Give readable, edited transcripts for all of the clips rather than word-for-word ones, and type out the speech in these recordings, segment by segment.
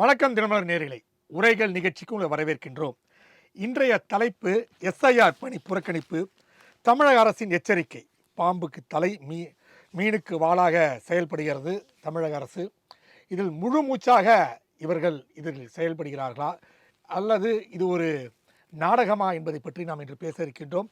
வணக்கம் தினமலர் நேயர்களே, உரைகள் நிகழ்ச்சிக்கு உங்களை வரவேற்கின்றோம். இன்றைய தலைப்பு எஸ்ஐஆர் பணி புறக்கணிப்பு, தமிழக அரசின் எச்சரிக்கை. பாம்புக்கு தலை, மீனுக்கு வாளாக செயல்படுகிறது தமிழக அரசு. இதில் முழு மூச்சாக இதில் செயல்படுகிறார்களா அல்லது இது ஒரு நாடகமா என்பதை பற்றி நாம் இன்று பேச இருக்கின்றோம்.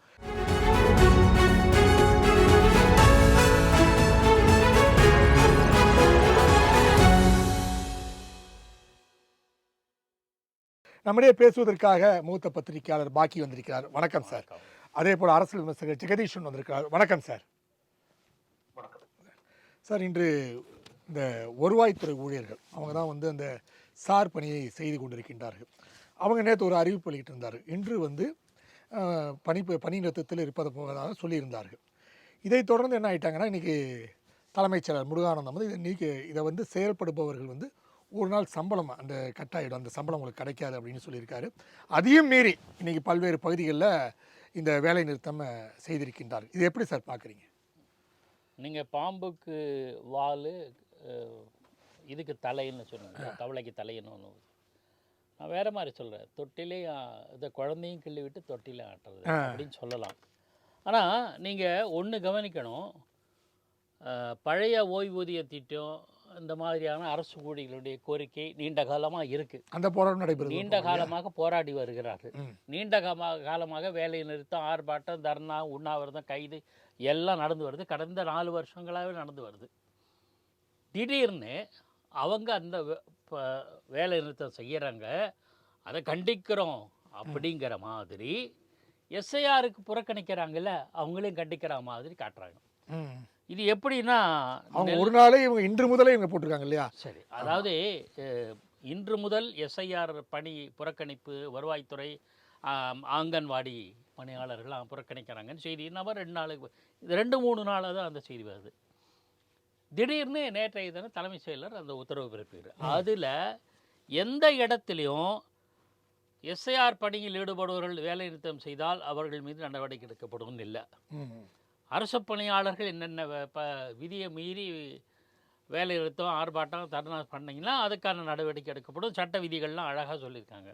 நம்மிடையே பேசுவதற்காக மூத்த பத்திரிகையாளர் பாக்கி வந்திருக்கிறார். வணக்கம் சார். அதே போல் அரசியல் விமர்சகர் ஜெகதீஷன் வந்திருக்கிறார். வணக்கம் சார். சார், இன்று இந்த வருவாய்த்துறை ஊழியர்கள் அவங்க தான் அந்த சார் பணியை செய்து கொண்டிருக்கின்றார்கள். அவங்க நேற்று ஒரு அறிவிப்பு வெளியிட்டிருந்தார்கள். இன்று பணி நிறுத்தத்தில் இருப்பது போவதாக சொல்லியிருந்தார்கள். இதைத் தொடர்ந்து என்ன ஆகிட்டாங்கன்னா, இன்றைக்கி தலைமைச் செயலர் முருகானந்தம் இதை செயல்படுபவர்கள் ஒரு நாள் சம்பளம் அந்த கட்டாயிடும், அந்த சம்பளம் உங்களுக்கு கிடைக்காது அப்படின்னு சொல்லியிருக்காரு. அதையும் மீறி இன்றைக்கி பல்வேறு பகுதிகளில் இந்த வேலை நிறுத்தம் செய்திருக்கின்றார்கள். இது எப்படி சார் பார்க்குறீங்க? நீங்கள் பாம்புக்கு வால், இதுக்கு தலைன்னு சொன்னீங்க, தவளைக்கு தலைன்னு ஒன்று. நான் வேறு மாதிரி சொல்கிறேன். தொட்டிலே இதை குழந்தையும் கிள்ளி விட்டு தொட்டிலே ஆட்டுறது அப்படின்னு சொல்லலாம். ஆனால் நீங்கள் ஒன்று கவனிக்கணும். பழைய ஓய்வூதிய திட்டம் இந்த மாதிரியான அரசு ஊழியர்களுடைய கோரிக்கை நீண்ட காலமாக இருக்குது. அந்த போராட்டம் நடைபெறும். நீண்ட காலமாக போராடி வருகிறார்கள். நீண்ட காலமாக வேலை நிறுத்தம், ஆர்ப்பாட்டம், தர்ணா, உண்ணாவிரதம், கைது எல்லாம் நடந்து வருது. கடந்த 4 வருஷங்களாகவே நடந்து வருது. திடீர்னு அவங்க அந்த வேலை நிறுத்தம் செய்கிறாங்க, அதை கண்டிக்கிறோம் அப்படிங்கிற மாதிரி எஸ்ஐஆருக்கு புறக்கணிக்கிறாங்கல்ல, அவங்களையும் கண்டிக்கிற மாதிரி காட்டுறாங்க. இது எப்படின்னா, அவங்க ஒரு நாளே இவங்க இன்று முதலே இவங்க போட்டிருக்காங்க இல்லையா? சரி, அதாவது இன்று முதல் எஸ்ஐஆர் பணி புறக்கணிப்பு, வருவாய்த்துறை, ஆங்கன்வாடி பணியாளர்கள்லாம் புறக்கணிக்கிறாங்கன்னு செய்தி நம்ம 2-3 நாளாக தான் அந்த செய்தி வருது. திடீர்னு நேற்றைய தினம் தலைமைச் செயலர் அந்த உத்தரவு பிறப்பிக்கிறார். அதில் எந்த இடத்துலையும் எஸ்ஐஆர் பணியில் ஈடுபடுபவர்கள் வேலை நிறுத்தம் செய்தால் அவர்கள் மீது நடவடிக்கை எடுக்கப்படும் இல்லை. அரசு பணியாளர்கள் என்னென்ன விதியை மீறி வேலை நிறுத்தம், ஆர்ப்பாட்டம், தர்ணா பண்ணிங்கன்னா அதுக்கான நடவடிக்கை எடுக்கப்படும். சட்ட விதிகள்லாம் அழகாக சொல்லியிருக்காங்க.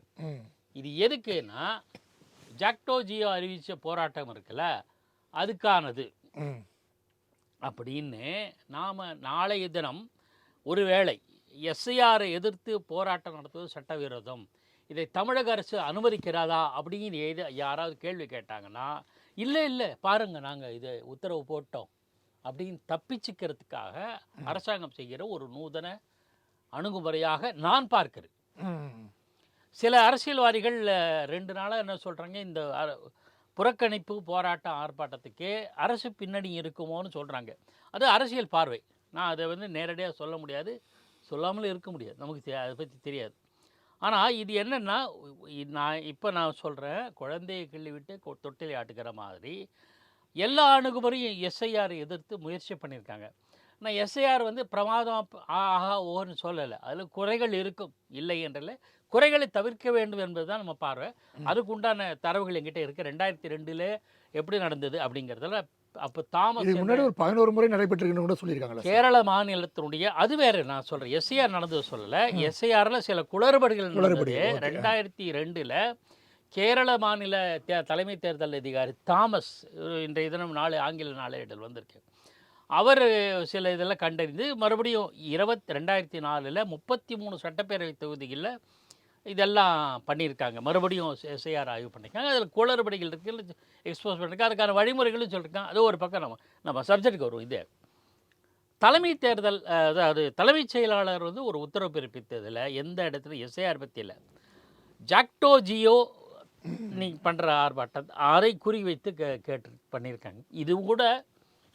இது எதுக்குன்னா, ஜாக்டோ ஜியோ அறிவித்த போராட்டம் இருக்குல்ல, அதுக்கானது அப்படின்னு. நாம் நாளைய தினம் ஒருவேளை எஸ்ஐஆரை எதிர்த்து போராட்டம் நடத்துவது சட்டவிரோதம், இதை தமிழக அரசு அனுமதிக்கிறாதா அப்படின்னு யாராவது கேள்வி கேட்டாங்கன்னா, இல்லை பாருங்கள், நாங்கள் இதை உத்தரவு போட்டோம் அப்படின்னு தப்பிச்சுக்கிறதுக்காக அரசாங்கம் செய்கிற ஒரு நூதன அணுகுமுறையாக நான் பார்க்கிறேன். சில அரசியல்வாதிகள் 2 நாளாக என்ன சொல்கிறாங்க, இந்த புறக்கணிப்பு, போராட்டம், ஆர்ப்பாட்டத்துக்கே அரசு பின்னணி இருக்குமோன்னு சொல்கிறாங்க. அது அரசியல் பார்வை. நான் அதை நேரடியாக சொல்ல முடியாது, சொல்லாமலும் இருக்க முடியாது, நமக்கு அதை பற்றி தெரியாது. ஆனால் இது என்னென்னா, நான் சொல்கிறேன், குழந்தையை கிள்ளி விட்டு தொட்டிலை ஆட்டுக்கிற மாதிரி எல்லா அணுகுமுறையும் எஸ்ஐஆர் எதிர்த்து முயற்சி பண்ணியிருக்காங்க. நான் எஸ்ஐஆர் பிரமாதம் ஆஹா ஓன்னு சொல்லலை. அதில் குறைகள் இருக்கும், இல்லை என்றில்லை. குறைகளை தவிர்க்க வேண்டும் என்பது தான் நம்ம பார்வை. அதுக்கு உண்டான தரவுகள் எங்கிட்ட இருக்குது. 2002 எப்படி நடந்தது அப்படிங்கிறதுல அப்போ தாமஸ் முன்னாடி ஒரு 11 முறை நடைபெற்றிருக்குன்னு கூட சொல்லியிருக்காங்க. கேரள மாநிலத்தினுடைய அது வேறு. நான் சொல்கிறேன், எஸ்ஐஆர் நடந்தது சொல்லலை. எஸ்ஐஆரில் சில குளறுபடிகள் நடந்தது. 2002 கேரள மாநில தலைமை தேர்தல் அதிகாரி தாமஸ், இன்றைய தினம் ஆங்கில நாளேட்டில் வந்திருக்கு, அவர் சில இதெல்லாம் கண்டறிந்து மறுபடியும் 2004 33 சட்டப்பேரவை தொகுதிகளில் இதெல்லாம் பண்ணியிருக்காங்க. மறுபடியும் எஸ்ஐஆர் ஆய்வு பண்ணியிருக்காங்க. அதில் குளறுபடிகள் இருக்குது, எக்ஸ்போஸ் பண்ணியிருக்காங்க. அதுக்கான வழிமுறைகளும் சொல்லியிருக்காங்க. அது ஒரு பக்கம். நம்ம சப்ஜெக்டுக்கு வருவோம். இது தலைமை தேர்தல், அதாவது தலைமைச் செயலாளர் ஒரு உத்தரவு பிறப்பித்ததில் எந்த இடத்துல எஸ்ஐஆர் பற்றி இல்லை, ஜாக்டோ ஜியோ நீ பண்ணுற ஆர்ப்பாட்டம் அதை குறி வைத்து கேட்டு பண்ணியிருக்காங்க. இது கூட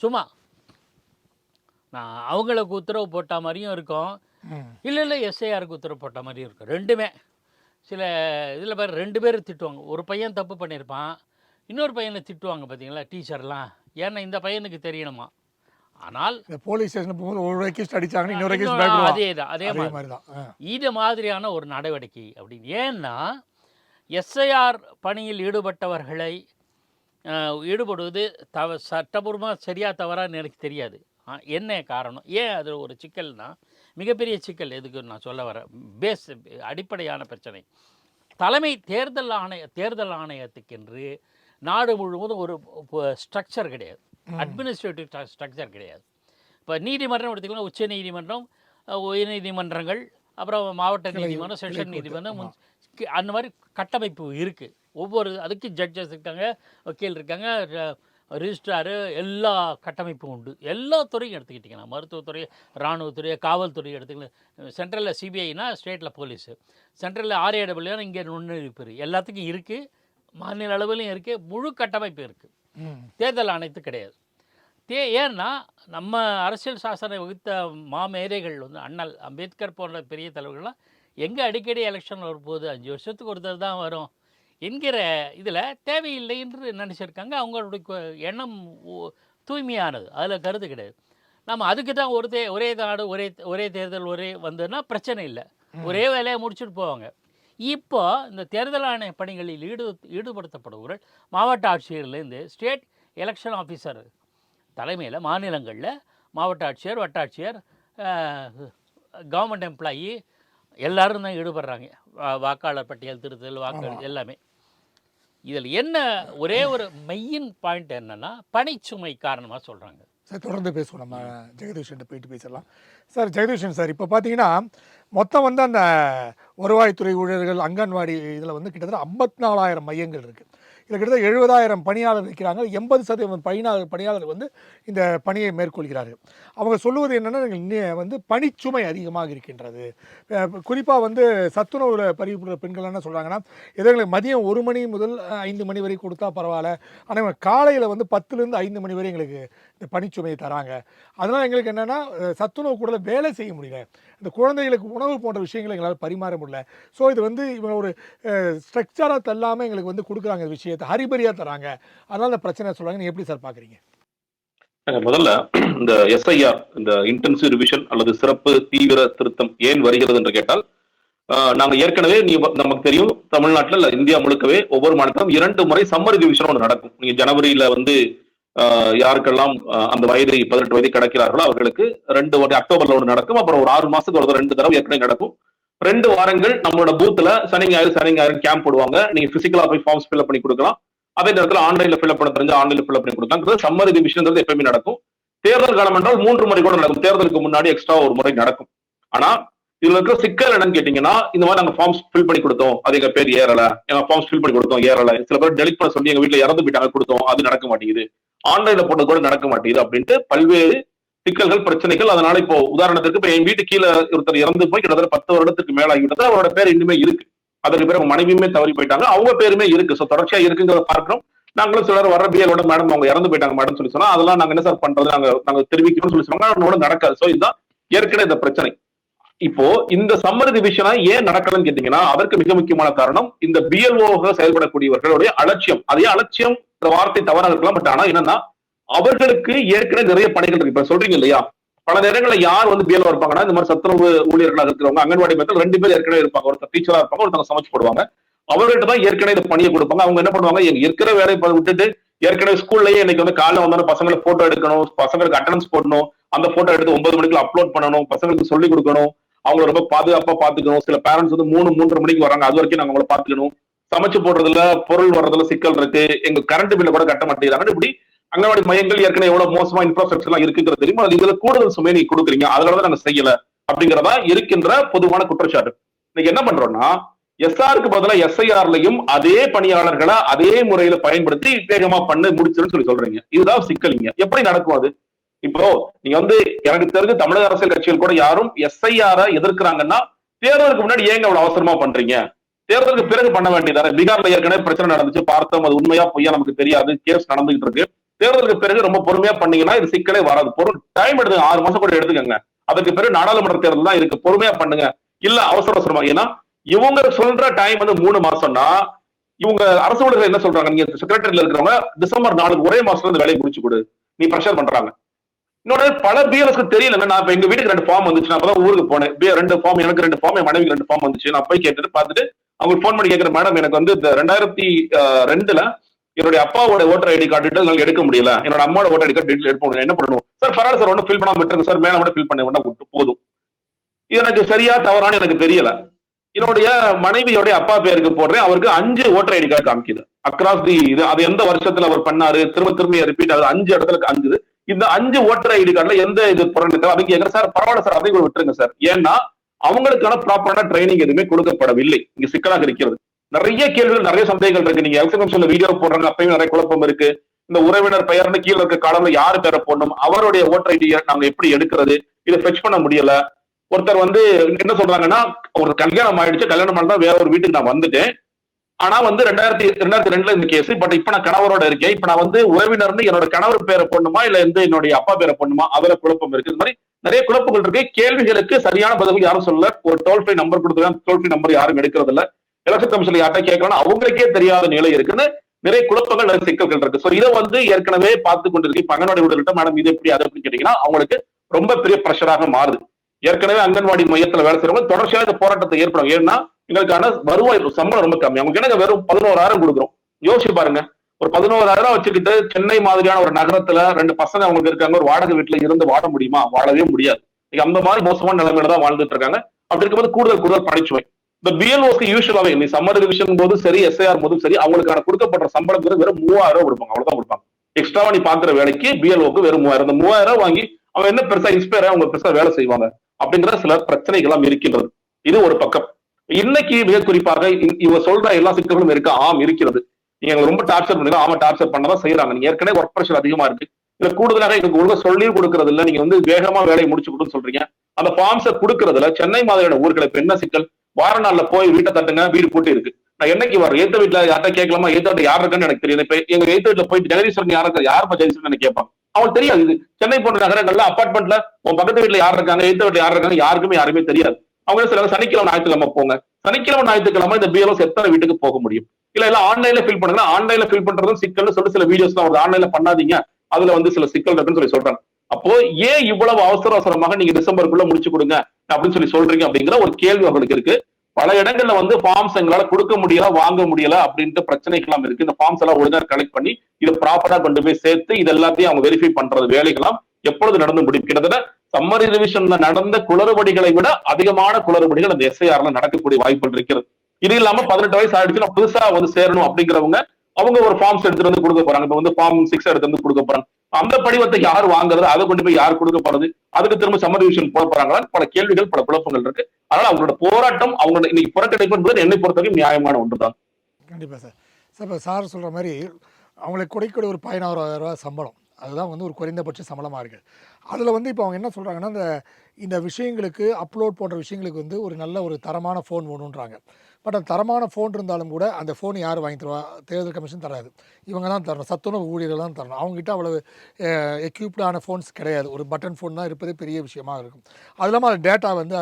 சும்மா நான் அவங்களுக்கு உத்தரவு போட்ட மாதிரியும் இருக்கும், இல்லை எஸ்ஐஆருக்கு உத்தரவு போட்ட மாதிரியும் இருக்கும். ரெண்டுமே. சில இதில் பேர் 2 பேர் திட்டுவாங்க. ஒரு பையன் தப்பு பண்ணியிருப்பான், இன்னொரு பையனை திட்டுவாங்க பார்த்தீங்களா டீச்சர்லாம். ஏன்னா இந்த பையனுக்கு தெரியணுமா. ஆனால் போலீஸ் ஸ்டேஷன் போகும்போது ஒரு ரெக்வெஸ்ட் அடித்தாங்க, இன்னொரு அதே மாதிரி தான் இது மாதிரியான ஒரு நடவடிக்கை அப்படின்னு. ஏன்னா எஸ்ஐஆர் பணியில் ஈடுபட்டவர்களை ஈடுபடுவது சட்டபூர்வமாக சரியாக தவறான்னு எனக்கு தெரியாது. என்ன காரணம், ஏன் அது ஒரு சிக்கல்னா, மிகப்பெரிய சிக்கல் எதுக்கு நான் சொல்ல வரேன், அடிப்படையான பிரச்சனை. தேர்தல் ஆணையத்துக்கென்று நாடு முழுவதும் ஒரு ஸ்ட்ரக்சர் கிடையாது, அட்மினிஸ்ட்ரேட்டிவ் ஸ்ட்ரக்சர் கிடையாது. இப்போ நீதிமன்றம் எடுத்துக்கலாம், உச்ச நீதிமன்றம், உயர் நீதிமன்றங்கள், அப்புறம் மாவட்ட நீதிமன்றம், செஷன் நீதிமன்றம், அந்த மாதிரி கட்டமைப்பு இருக்குது. ஒவ்வொரு அதுக்கு ஜட்ஜஸ் இருக்காங்க, வக்கீல் இருக்காங்க, ரிஜிஸ்ட்ராரு, எல்லா கட்டமைப்பும் உண்டு. எல்லா துறையும் எடுத்துக்கிட்டிங்கன்னா, மருத்துவத்துறை, இராணுவத்துறை, காவல்துறை எடுத்துக்கலாம். சென்ட்ரலில் சிபிஐனா ஸ்டேட்டில் போலீஸு, சென்ட்ரலில் RAW இங்கே நுண்ணறிவிப்பு எல்லாத்துக்கும் இருக்குது. மாநில அளவிலையும் இருக்குது, முழு கட்டமைப்பு இருக்குது. தேர்தல் ஆணையத்து கிடையாது. ஏன்னா நம்ம அரசியல் சாசனை வகுத்த மாமேதைகள் வந்து அண்ணல் அம்பேத்கர் போன்ற பெரிய தலைவர்கள்லாம் எங்கே அடிக்கடி எலெக்ஷன் வரும்போது 5 வருஷத்துக்கு ஒருத்தர் தான் வரும் என்கிற இதில் தேவையில்லை என்று நினச்சிருக்காங்க. அவங்களுடைய எண்ணம் தூய்மையானது, அதில் கருத்து கிடையாது. நம்ம அதுக்கு தான் ஒரே நாடு ஒரே தேர்தல் வந்ததுன்னா பிரச்சனை இல்லை, ஒரே வேலையை முடிச்சுட்டு போவாங்க. இப்போ இந்த தேர்தல் ஆணைய பணிகளில் ஈடுபடுத்தப்படுபவர்கள் மாவட்ட ஆட்சியர்லேருந்து ஸ்டேட் எலெக்ஷன் ஆஃபீஸர் தலைமையில் மாநிலங்களில் மாவட்ட ஆட்சியர், வட்டாட்சியர், கவர்மெண்ட் எம்ப்ளாயி எல்லோரும் தான் ஈடுபடுறாங்க. வாக்காளர் பட்டியல் திருத்தல், வாக்காளர் எல்லாமே. இதில் என்ன ஒரே ஒரு மெயின் பாயிண்ட் என்னென்னா பணிச்சுமை காரணமாக சொல்கிறாங்க. சார் தொடர்ந்து பேசுவோம், நம்ம ஜெகதீஷன் போயிட்டு பேசலாம். சார் ஜெகதீஷன் சார், இப்போ பார்த்தீங்கன்னா மொத்தம் வந்து அந்த வருவாய்த்துறை ஊழியர்கள் அங்கன்வாடி இதில் வந்து கிட்டத்தட்ட 54,000 மையங்கள் இருக்குது. இதில் கிட்டத்தட்ட 70,000 பணியாளர் இருக்கிறாங்க. 80% பணியாளர்கள் வந்து இந்த பணியை மேற்கொள்கிறார்கள். அவங்க சொல்லுவது என்னென்னா வந்து பணிச்சுமை அதிகமாக இருக்கின்றது. குறிப்பாக வந்து சத்துணவில் பதிவு பெண்கள் என்ன சொல்கிறாங்கன்னா, எங்களுக்கு மதியம் 1 மணி முதல் 5 மணி வரை கொடுத்தா பரவாயில்ல, ஆனால் காலையில் வந்து 10லேருந்து 5 மணி வரை எங்களுக்கு இந்த பணிச்சுமையை தராங்க. அதனால் எங்களுக்கு என்னென்னா சத்துணவு கூட வேலை செய்ய முடியல, இந்த குழந்தைகளுக்கு உணவு போன்ற விஷயங்களை எங்களால் பரிமாற முடியல. ஸோ இது வந்து இவங்க ஒரு ஸ்ட்ரக்சராக தள்ளாமல் எங்களுக்கு வந்து கொடுக்குறாங்க, இந்த விஷயத்தை ஹரிபரியாக தராங்க. அதனால இந்த பிரச்சனை சொல்கிறாங்க. நீங்கள் எப்படி சார் பார்க்குறீங்க? முதல்ல இந்த SIR, இந்த இன்டென்சிவ் ரிவிஷன் அல்லது சிறப்பு தீவிர திருத்தம் ஏன் வருகிறது என்று கேட்டால், நாங்க ஏற்கனவே நமக்கு தெரியும், தமிழ்நாட்டில் இல்ல இந்தியா முழுக்கவே ஒவ்வொரு மாநிலத்திலும் 2 முறை சம்மர் ரிவிஷன் ஒன்று நடக்கும். நீங்க ஜனவரியில வந்து யாருக்கெல்லாம் அந்த வயது 18 வயது கிடைக்கிறார்களோ அவர்களுக்கு 2 வாட்டி அக்டோபர்ல ஒன்று நடக்கும். அப்புறம் ஒரு 6 மாசத்துக்கு ஒரு 2 தடவை ஏற்கனவே நடக்கும். 2 வாரங்கள் நம்மளோட பூத்துல சனி ஞாயிறு கேம்ப் போடுவாங்க. நீங்க பிசிக்கலா போய் ஃபார்ம்ஸ் ஃபில் பண்ணி கொடுக்கலாம். அதே நேரத்தில் ஆன்லைன்ல ஃபில் பண்ண தெரிஞ்சு ஆன்லைன்ல ஃபில் பண்ணி கொடுக்கலாம். சம்மர் ரிவிஷன் எப்பவுமே நடக்கும். தேர்தல் காலம் என்றால் 3 முறை கூட நடக்கும். தேர்தலுக்கு முன்னாடி எக்ஸ்ட்ரா ஒரு முறை நடக்கும். ஆனா இதுல இருக்கிற சிக்கல் என்னன்னு கேட்டீங்கன்னா, இந்த மாதிரி நாங்க ஃபார்ம்ஸ் ஃபில் பண்ணி கொடுத்தோம், அது எங்க பேர் ஏறல, எங்க ஃபார்ம்ஸ் ஃபில் பண்ணி கொடுத்தோம் ஏறல, சில பேர் டெலிட் பண்ண சொல்லி எங்க வீட்டுல இறந்து போயிட்டாங்க கொடுத்தோம், அது நடக்க மாட்டேங்குது, ஆன்லைன்ல போட்டது கூட நடக்க மாட்டேங்குது அப்படின்ட்டு பல்வேறு சிக்கல்கள், பிரச்சனைகள். அதனால இப்போ உதாரணத்துக்கு இப்ப என் வீட்டு கீழே ஒருத்தர் இறந்து போய் கிட்டத்தட்ட 10 வருடத்துக்கு மேல ஆகிவிட்டது. அவரோட பேர் இன்னுமே இருக்கு. அதற்கு பேர் அவங்க மனைவியுமே தவறி போயிட்டாங்க, அவங்க பேருமே இருக்கு. ஸோ தொடர்ச்சியா இருக்குங்கிறத பார்க்கிறோம். நாங்களும் சிலர் வர பிஎலோட மேடம் அவங்க இறந்து போயிட்டாங்க மேடம் சொல்லி சொன்னா, அதெல்லாம் நாங்க என்ன சார் பண்றது, நாங்க தெரிவிக்கணும்னு சொல்லி சொன்னாங்க. அவனோட நடக்காது. ஸோ இதுதான் ஏற்கனவே இந்த பிரச்சனை. இப்போ இந்த சம்மர் ரிவிஷனா ஏன் நடக்கலன்னு கேட்டீங்கன்னா, அதற்கு மிக முக்கியமான காரணம் இந்த பிஎல்ஓ செயல்படக்கூடியவர்களுடைய அலட்சியம். அதே அலட்சியம் வார்த்தை தவறாக இருக்கலாம், பட் ஆனா என்னன்னா அவர்களுக்கு ஏற்கனவே நிறைய பணிகள் இருக்கு. இப்ப சொல்றீங்க இல்லையா, பல நேரங்களில் யார் வந்து பிஎல்ஓ இருப்பாங்கன்னா, இந்த மாதிரி சத்துணவு ஊழியர்களாக இருக்கிறவங்க, அங்கன்வாடி மையத்தில் 2 பேர் ஏற்கனவே இருப்பாங்க. ஒருத்தர் டீச்சரா இருப்பாங்க, ஒருத்தவங்க சமைச்சு போடுவாங்க. அவர்கிட்ட தான் ஏற்கனவே இந்த பணியை கொடுப்பாங்க. அவங்க என்ன பண்ணுவாங்க, இருக்கிற வேலையை விட்டுட்டு ஏற்கனவே ஸ்கூல்லயே இன்னைக்கு வந்து காலைல வந்தாலும் பசங்களை போட்டோ எடுக்கணும், பசங்களுக்கு அட்டண்டன்ஸ் போடணும், அந்த போட்டோ எடுத்து 9 மணிக்குள்ள அப்லோட் பண்ணணும், பசங்களுக்கு சொல்லிக் கொடுக்கணும், அவங்கள ரொம்ப பாதுகாப்பா பாத்துக்கணும். சில பேரண்ட்ஸ் வந்து 3-3:30 மணிக்கு வராங்க, அது வரைக்கும் நாங்க அவங்கள பாத்துக்கணும். சமைச்சு போடுறதுல பொருள் வர்றதுல சிக்கல் இருக்கு, எங்க கரண்ட் பில்ல கூட கட்ட மாட்டேங்கிறாங்க. இப்படி அங்கன்வாடி மையங்கள் ஏற்கனவே எவ்வளவு மோசமா இன்ஃப்ராஸ்ட்ரக்சர் எல்லாம் இருக்குங்கிறது தெரியுமா, அது இதுல கூடுதல் சுமையை நீங்க கொடுக்குறீங்க, அதனாலதான் நாங்க செய்யல அப்படிங்கிறதா இருக்கின்ற பொதுவான குற்றச்சாட்டு. இன்னைக்கு என்ன பண்றோம்னா, SRக்கு பதிலா SIRலையும் அதே பணியாளர்களை அதே முறையில பயன்படுத்தி வேகமா பண்ண முடிச்சுன்னு சொல்லி சொல்றீங்க. இதுதான் சிக்கலிங்க. எப்படி நடக்கும் அது? இப்போ நீங்க வந்து எனக்கு தெரிஞ்ச தமிழக அரசியல் கட்சிகள் கூட யாரும் SIR எதிர்க்கிறாங்கன்னா, தேர்தலுக்கு முன்னாடி ஏங்க அவ்வளவு அவசரமா பண்றீங்க, தேர்தலுக்கு பிறகு பண்ண வேண்டியதானே. பீகார்ல ஏற்கனவே பிரச்சனை நடந்துச்சு, பார்த்தோம், அது உண்மையா பொய்யா நமக்கு தெரியாது, கேஸ் நடந்துகிட்டு இருக்கு. தேர்தலுக்கு பிறகு ரொம்ப பொறுமையா பண்ணீங்கன்னா இது சிக்கலே வராது. டைம் எடுத்துங்க, 6 மாசம் கூட எடுத்துக்கங்க. அதுக்கு பிறகு நாடாளுமன்ற தேர்தல் தான் இருக்கு, பொறுமையா பண்ணுங்க. இல்ல அவசரமா, ஏன்னா இவங்க சொல்ற டைம் வந்து 3 மாசம்னா, இவங்க அரசு ஊழியர்கள் என்ன சொல்றாங்க, நீங்க செக்ரட்டரியில இருக்கிறவங்க டிசம்பர் 4 ஒரே மாசத்துல இந்த வேலையை முடிச்சு கொடு, நீ பிரஷர் பண்றாங்க. இன்னொரு பல பிஎல்எஸ்க்கு தெரியல. நான் இப்ப எங்க வீட்டுக்கு 2 ஃபார்ம் வந்துச்சு, நான் அப்பதான் ஊருக்கு போனேன். 2 ஃபார்ம், எனக்கு 2 ஃபார்ம், என் மனைவிக்கு 2 ஃபார்ம் வந்துச்சு. நான் போய் கேட்டுட்டு பார்த்துட்டு அவங்களுக்கு ஃபோன் பண்ணி கேட்கிறேன், மேடம் எனக்கு வந்து 2002ல என்னுடைய அப்பாவோட ஓட்டர் ஐடி கார்டு என்னால எடுக்க முடியல, என்னோட அம்மாவோட ஓட்டர் ஐடி கார்டு எடுக்க முடியல, என்ன பண்ணணும் சார்? பரவாயில்ல சார், ஒன்னும் ஃபில் பண்ணாம விட்டுருங்க சார், மேல மட்டும் ஃபில் பண்ண வேண்டாம் போதும். இது எனக்கு சரியா தவறான்னு எனக்கு தெரியல. என்னுடைய மனைவியோட அப்பா பேருக்கு போடுறேன். அவருக்கு 5 ஓட்டர் ஐடி கார்டு காமிக்குது. அக்ராஸ் தி இது அது எந்த வருஷத்துல அவர் பண்ணாரு, திரும்ப திரும்ப ரிப்பீட் ஆகுது. 5 இடத்துல காமிக்குது. இந்த 5 ஓட்டர் ஐடி கார்டுல எந்த இது புறநிலை அதுக்கு கேட்கிறேன் சார். பரவாயில்ல சார், அதை விட்டுருங்க சார். ஏன்னா அவங்களுக்கான ப்ராப்பரான ட்ரைனிங் எதுவுமே கொடுக்கப்படவில்லை. இங்க சிக்கலாக இருக்கிறது. நிறைய கேள்விகள், நிறைய சந்தேகங்கள் இருக்கு. நீங்க எலெக்ஷன் கமிஷன்ல வீடியோ போடுறாங்க, அப்பயும் நிறைய குழப்பம் இருக்கு. இந்த உறவினர் பெயர்னு கீழே இருக்க காலம்ல யாரு பேரை போடணும், அவருடைய ஓட்டர் ஐடியை நாங்க எப்படி எடுக்கிறது, இதை ஃபெச் பண்ண முடியல. ஒருத்தர் வந்து என்ன சொல்றாங்கன்னா, ஒரு கல்யாணம் ஆயிடுச்சு, கல்யாணம் பண்ணா வேற ஒரு வீட்டுக்கு நான் வந்துட்டேன். ஆனா வந்து 2002 இந்த கேஸ். பட் இப்ப நான் கணவரோட இருக்கேன். இப்ப நான் வந்து உறவினர்னு என்னோட கணவர் பேரை போடணுமா இல்ல வந்து என்னுடைய அப்பா பேரை போடணுமா, அதுல குழப்பம் இருக்கு. இந்த மாதிரி நிறைய குழப்பங்கள் இருக்கு. கேள்விகளுக்கு சரியான பதில் யாரும் சொல்லல. ஒரு டோல் ஃப்ரீ நம்பர் கொடுத்துருக்காங்க, டோல் ஃப்ரீ நம்பர் யாரும் எடுக்கிறது இல்ல. எலெக்ஷன் கமிஷன்ல யார்ட்ட கேட்கலாம், அவங்களுக்கே தெரியாத நிலை இருக்குன்னு நிறைய குழப்பங்கள், நிறைய சிக்கல்கள் இருக்கு. சோ இதை வந்து ஏற்கனவே பார்த்து கொண்டிருக்கு. இப்ப அங்கன்வாடி ஊழியர்கள்ட்ட மேடம் இது எப்படி, அதை எப்படி கேட்டீங்கன்னா அவங்களுக்கு ரொம்ப பெரிய பிரஷராக மாறுது. ஏற்கனவே அங்கன்வாடி மையத்துல வேலை செய்யறவங்க தொடர்ச்சியாக இந்த போராட்டத்தை ஏற்படும். ஏன்னா எங்களுக்கான வருவாய் சம்பளம் ரொம்ப கம்மி. அவங்க எனக்கு வெறும் 11,000 கொடுக்குறோம். யோசிச்சு பாருங்க, ஒரு 11,000 வச்சுக்கிட்டு சென்னை மாதிரியான ஒரு நகரத்துல 2 பசங்க அவங்களுக்கு இருக்காங்க, ஒரு வாடகை வீட்டுல இருந்து வாழ முடியுமா? வாழவே முடியாது. அந்த மாதிரி மோசமான நிலைமையில தான் வாழ்ந்துட்டு இருக்காங்க. அப்படி இருக்கும்போது கூடுதல் பணிச்சுமை. இந்த பிஎல்ஓஸ்க்கு யூஸ்வலாவே நீ சம்மர் ரிவிஷன் போதும் சரி, எஸ்ஐஆர் போதும் சரி, அவங்களுக்கான கொடுக்கப்படுற சம்பளம் வெறும் 3,000 கொடுப்பாங்க. அவ்வளவுதான் கொடுப்பாங்க. எக்ஸ்ட்ராவா நீ பாக்குற வேலைக்கு பிஎல்ஓக்கு வெறும் 3,000. இந்த 3,000 வாங்கி அவன் என்ன பெருசா இன்ஸ்பயர் அவங்க பெருசா வேலை செய்வாங்க அப்படிங்கிற சில பிரச்சனைகள் இருக்கின்றது. இது ஒரு பக்கம். இன்னைக்கு மிக குறிப்பாக இவங்க சொல்ற எல்லா சிக்கல்களும் இருக்கு. ஆம், இருக்கிறது. நீங்க ரொம்ப டார்ச்சர் பண்ணுங்க. ஆமா, டார்ச்சர் பண்ணதான் செய்யறாங்க. நீங்க ஏற்கனவே ஒர்க் பிரஷர் அதிகமா இருக்கு. இதுல கூடுதலாக இதுக்கு ஒழுங்கா சொல்லியும் கொடுக்கறது இல்ல. நீங்க வந்து வேகமா வேலையை முடிச்சு கொடுன்னு சொல்றீங்க. அந்த ஃபார்ம்ஸை கொடுக்கறதுல சென்னை மாதிரியான ஊர்களை இப்ப என்ன சிக்கல், வார நாள்ல போய் வீட்டை தட்டுங்க, வீடு பூட்டி இருக்கு. நான் என்னைக்கு வர ஏத்த வீட்டுல யார்ட்ட கேட்கலாமா, ஏத்த வீட்டுல யார் இருக்கான்னு எனக்கு தெரியும். இப்ப எங்க ஏத்த வீட்டுல போயிட்டு ஜெகதீஸ்வரன் யார் இருக்கா, யார் ஜெகதீஸ்வரன் கேட்பாங்க. அவங்களுக்கு தெரியாது. இது சென்னை போன்ற நகரங்கள்ல அபார்ட்மெண்ட்ல உன் பக்கத்து வீட்டுல யார் இருக்காங்க, ஏத்த வீட்டுல யார் இருக்காங்க, யாருமே தெரியாது. அவங்க சொல்லுவாங்க சனிக்கிழமை ஞாயிற்றுக்கிழமை போங்க. சனிக்கிழமை ஞாயிற்றுக்கிழமை இந்த பிஎல்ஓஸ் எத்தனை வீட்டுக்கு போக முடியும்? இல்ல ஆன்லைன்ல ஃபில் பண்ணுங்க. ஆன்லைன்ல ஃபில் பண்றதும் சிக்கல்னு சொல்லி சில வீடியோஸ் தான் வருது. ஆன்லைன்ல பண்ணாதீங்க, அதுல வந்து சில சிக்கல் இருக்குன்னு சொல்லி சொல்றாங்க. அப்போ ஏன் இவ்வளவு அவசரமாக நீங்க டிசம்பருக்குள்ள முடிச்சு கொடுங்க அப்படின்னு சொல்றீங்க அப்படிங்கிற ஒரு கேள்வி அவங்களுக்கு இருக்கு. பல இடங்கள்ல வந்து ஃபார்ம்ஸ் எங்களால கொடுக்க முடியல, வாங்க முடியல அப்படின்ட்டு பிரச்சனைகள் இருக்கு. இந்த ஃபார்ம்ஸ் எல்லாம் ஒழுங்கா கலெக்ட் பண்ணி இதை ப்ராப்பரா கொண்டு போய் சேர்த்து இது எல்லாத்தையும் அவங்க வெரிஃபை பண்றது வேலைகளாம் எப்பொழுது நடந்து முடியும்? கிட்டத்தட்ட சம்மர் ரிவிஷன்ல நடந்த குளறுபடிகளை விட அதிகமான குளறுபடிகள் அந்த எஸ்ஐஆர்ல நடக்கக்கூடிய வாய்ப்புகள் இருக்கிறது. இது இல்லாம 18 வயசு ஆயிடுச்சுன்னா புதுசா வந்து சேரணும் அப்படிங்கிறவங்க அவங்க ஒரு ஃபார்ம்ஸ் எடுத்துட்டு வந்து கொடுக்க போறாங்க. இப்ப வந்து ஃபார்ம் 6 எடுத்து வந்து கொடுக்க போறாங்க. அந்த படிவத்தை யார் வாங்குறது, அதை கொண்டு போய் யார் கொடுக்க போறது, அதுக்கு திரும்ப சம்மர் ரிவிஷன் போட போறாங்களா? பல கேள்விகள், பல குழப்பங்கள் இருக்கு. அதனால அவங்களோட போராட்டம், அவங்களோட இன்னைக்கு புறக்கணிப்பு என்பது என்னை பொறுத்தவரைக்கும் நியாயமான ஒன்றுதான். கண்டிப்பாக சார். சார் இப்போ சார் சொல்கிற மாதிரி அவங்களுக்கு கொடுக்கக்கூடிய ஒரு 16,000 ரூபா சம்பளம், அதுதான் வந்து ஒரு குறைந்தபட்ச சம்பளமாக இருக்குது. அதில் வந்து இப்போ அவங்க என்ன சொல்கிறாங்கன்னா, இந்த விஷயங்களுக்கு அப்லோட் போன்ற விஷயங்களுக்கு வந்து ஒரு நல்ல ஒரு தரமான ஃபோன் வேணுன்றாங்க. பட் அந்த தரமான ஃபோன் இருந்தாலும் கூட அந்த ஃபோன் யார் வாங்கி தருவா? தேர்தல் கமிஷன் தராது, இவங்க தான் தரணும், சத்துணவு ஊழியர்கள் தான் தரணும். அவங்ககிட்ட அவ்வளவு எக்யூப்டான ஃபோன்ஸ் கிடையாது. ஒரு பட்டன் ஃபோன் தான் இருப்பதே பெரிய விஷயமா இருக்கும். அது இல்லாமல் அது டேட்டா வந்து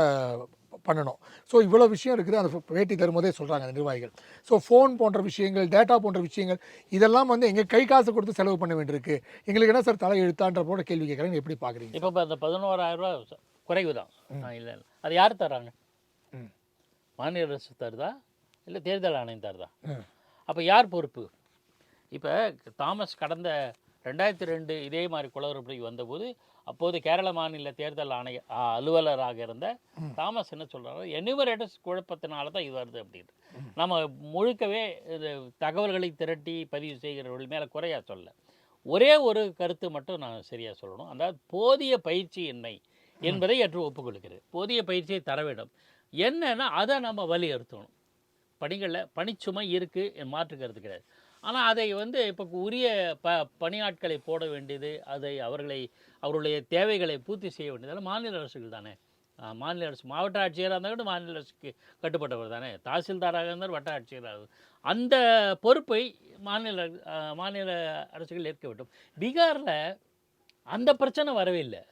பண்ணணும். ஸோ இவ்வளோ விஷயம் இருக்குது. அந்த பேட்டி தரும்போதே சொல்கிறாங்க அந்த நிர்வாகிகள். ஸோ ஃபோன் போன்ற விஷயங்கள், டேட்டா போன்ற விஷயங்கள், இதெல்லாம் வந்து எங்கள் கை காசு கொடுத்து செலவு பண்ண வேண்டியிருக்கு. எங்களுக்கு என்ன சார் தலை எழுத்தான்ற போட கேள்வி கேட்குறாங்க. எப்படி பார்க்குறீங்க? இப்போ அந்த 11,000 ரூபா குறைவு தான். இல்லை அது யார் தர்றாங்க? மாநில அரசு தருதா இல்லை தேர்தல் ஆணையம் தருதா? அப்போ யார் பொறுப்பு? இப்போ தாமஸ் கடந்த 2002 இதே மாதிரி குளறுபடி வந்தபோது அப்போது கேரள மாநில தேர்தல் ஆணைய அலுவலராக இருந்த தாமஸ் என்ன சொல்கிறாரு, எனிமரேட்டர்ஸ் குழப்பத்தினால தான் இது வருது அப்படின்னு. நம்ம முழுக்கவே இது தகவல்களை திரட்டி பதிவு செய்கிறவர்கள் மேலே குறையா சொல்ல, ஒரே ஒரு கருத்து மட்டும் நான் சரியாக சொல்லணும். அதாவது போதிய பயிற்சி இன்மை என்பதை ஏற்று ஒப்புக்கொள்கிறது. போதிய பயிற்சியை தர வேண்டும். என்னன்னா அதை நம்ம வலியுறுத்தணும். பணிகளில் பணிச்சுமை இருக்குது, மாற்றுக்கிறது கிடையாது. ஆனால் அதை வந்து இப்போ உரிய பணியாட்களை போட வேண்டியது, அதை அவர்களுடைய தேவைகளை பூர்த்தி செய்ய வேண்டியதெல்லாம் மாநில அரசுகள் தானே. மாநில அரசு மாவட்ட ஆட்சியராக இருந்தால் கூட மாநில அரசுக்கு கட்டுப்பட்டவர் தானே. தாசில்தாராக இருந்தால் வட்ட ஆட்சியராக அந்த பொறுப்பை மாநில அரசுகள் ஏற்க வேண்டும். பீகாரில் அந்த பிரச்சனை வரவே இல்லை.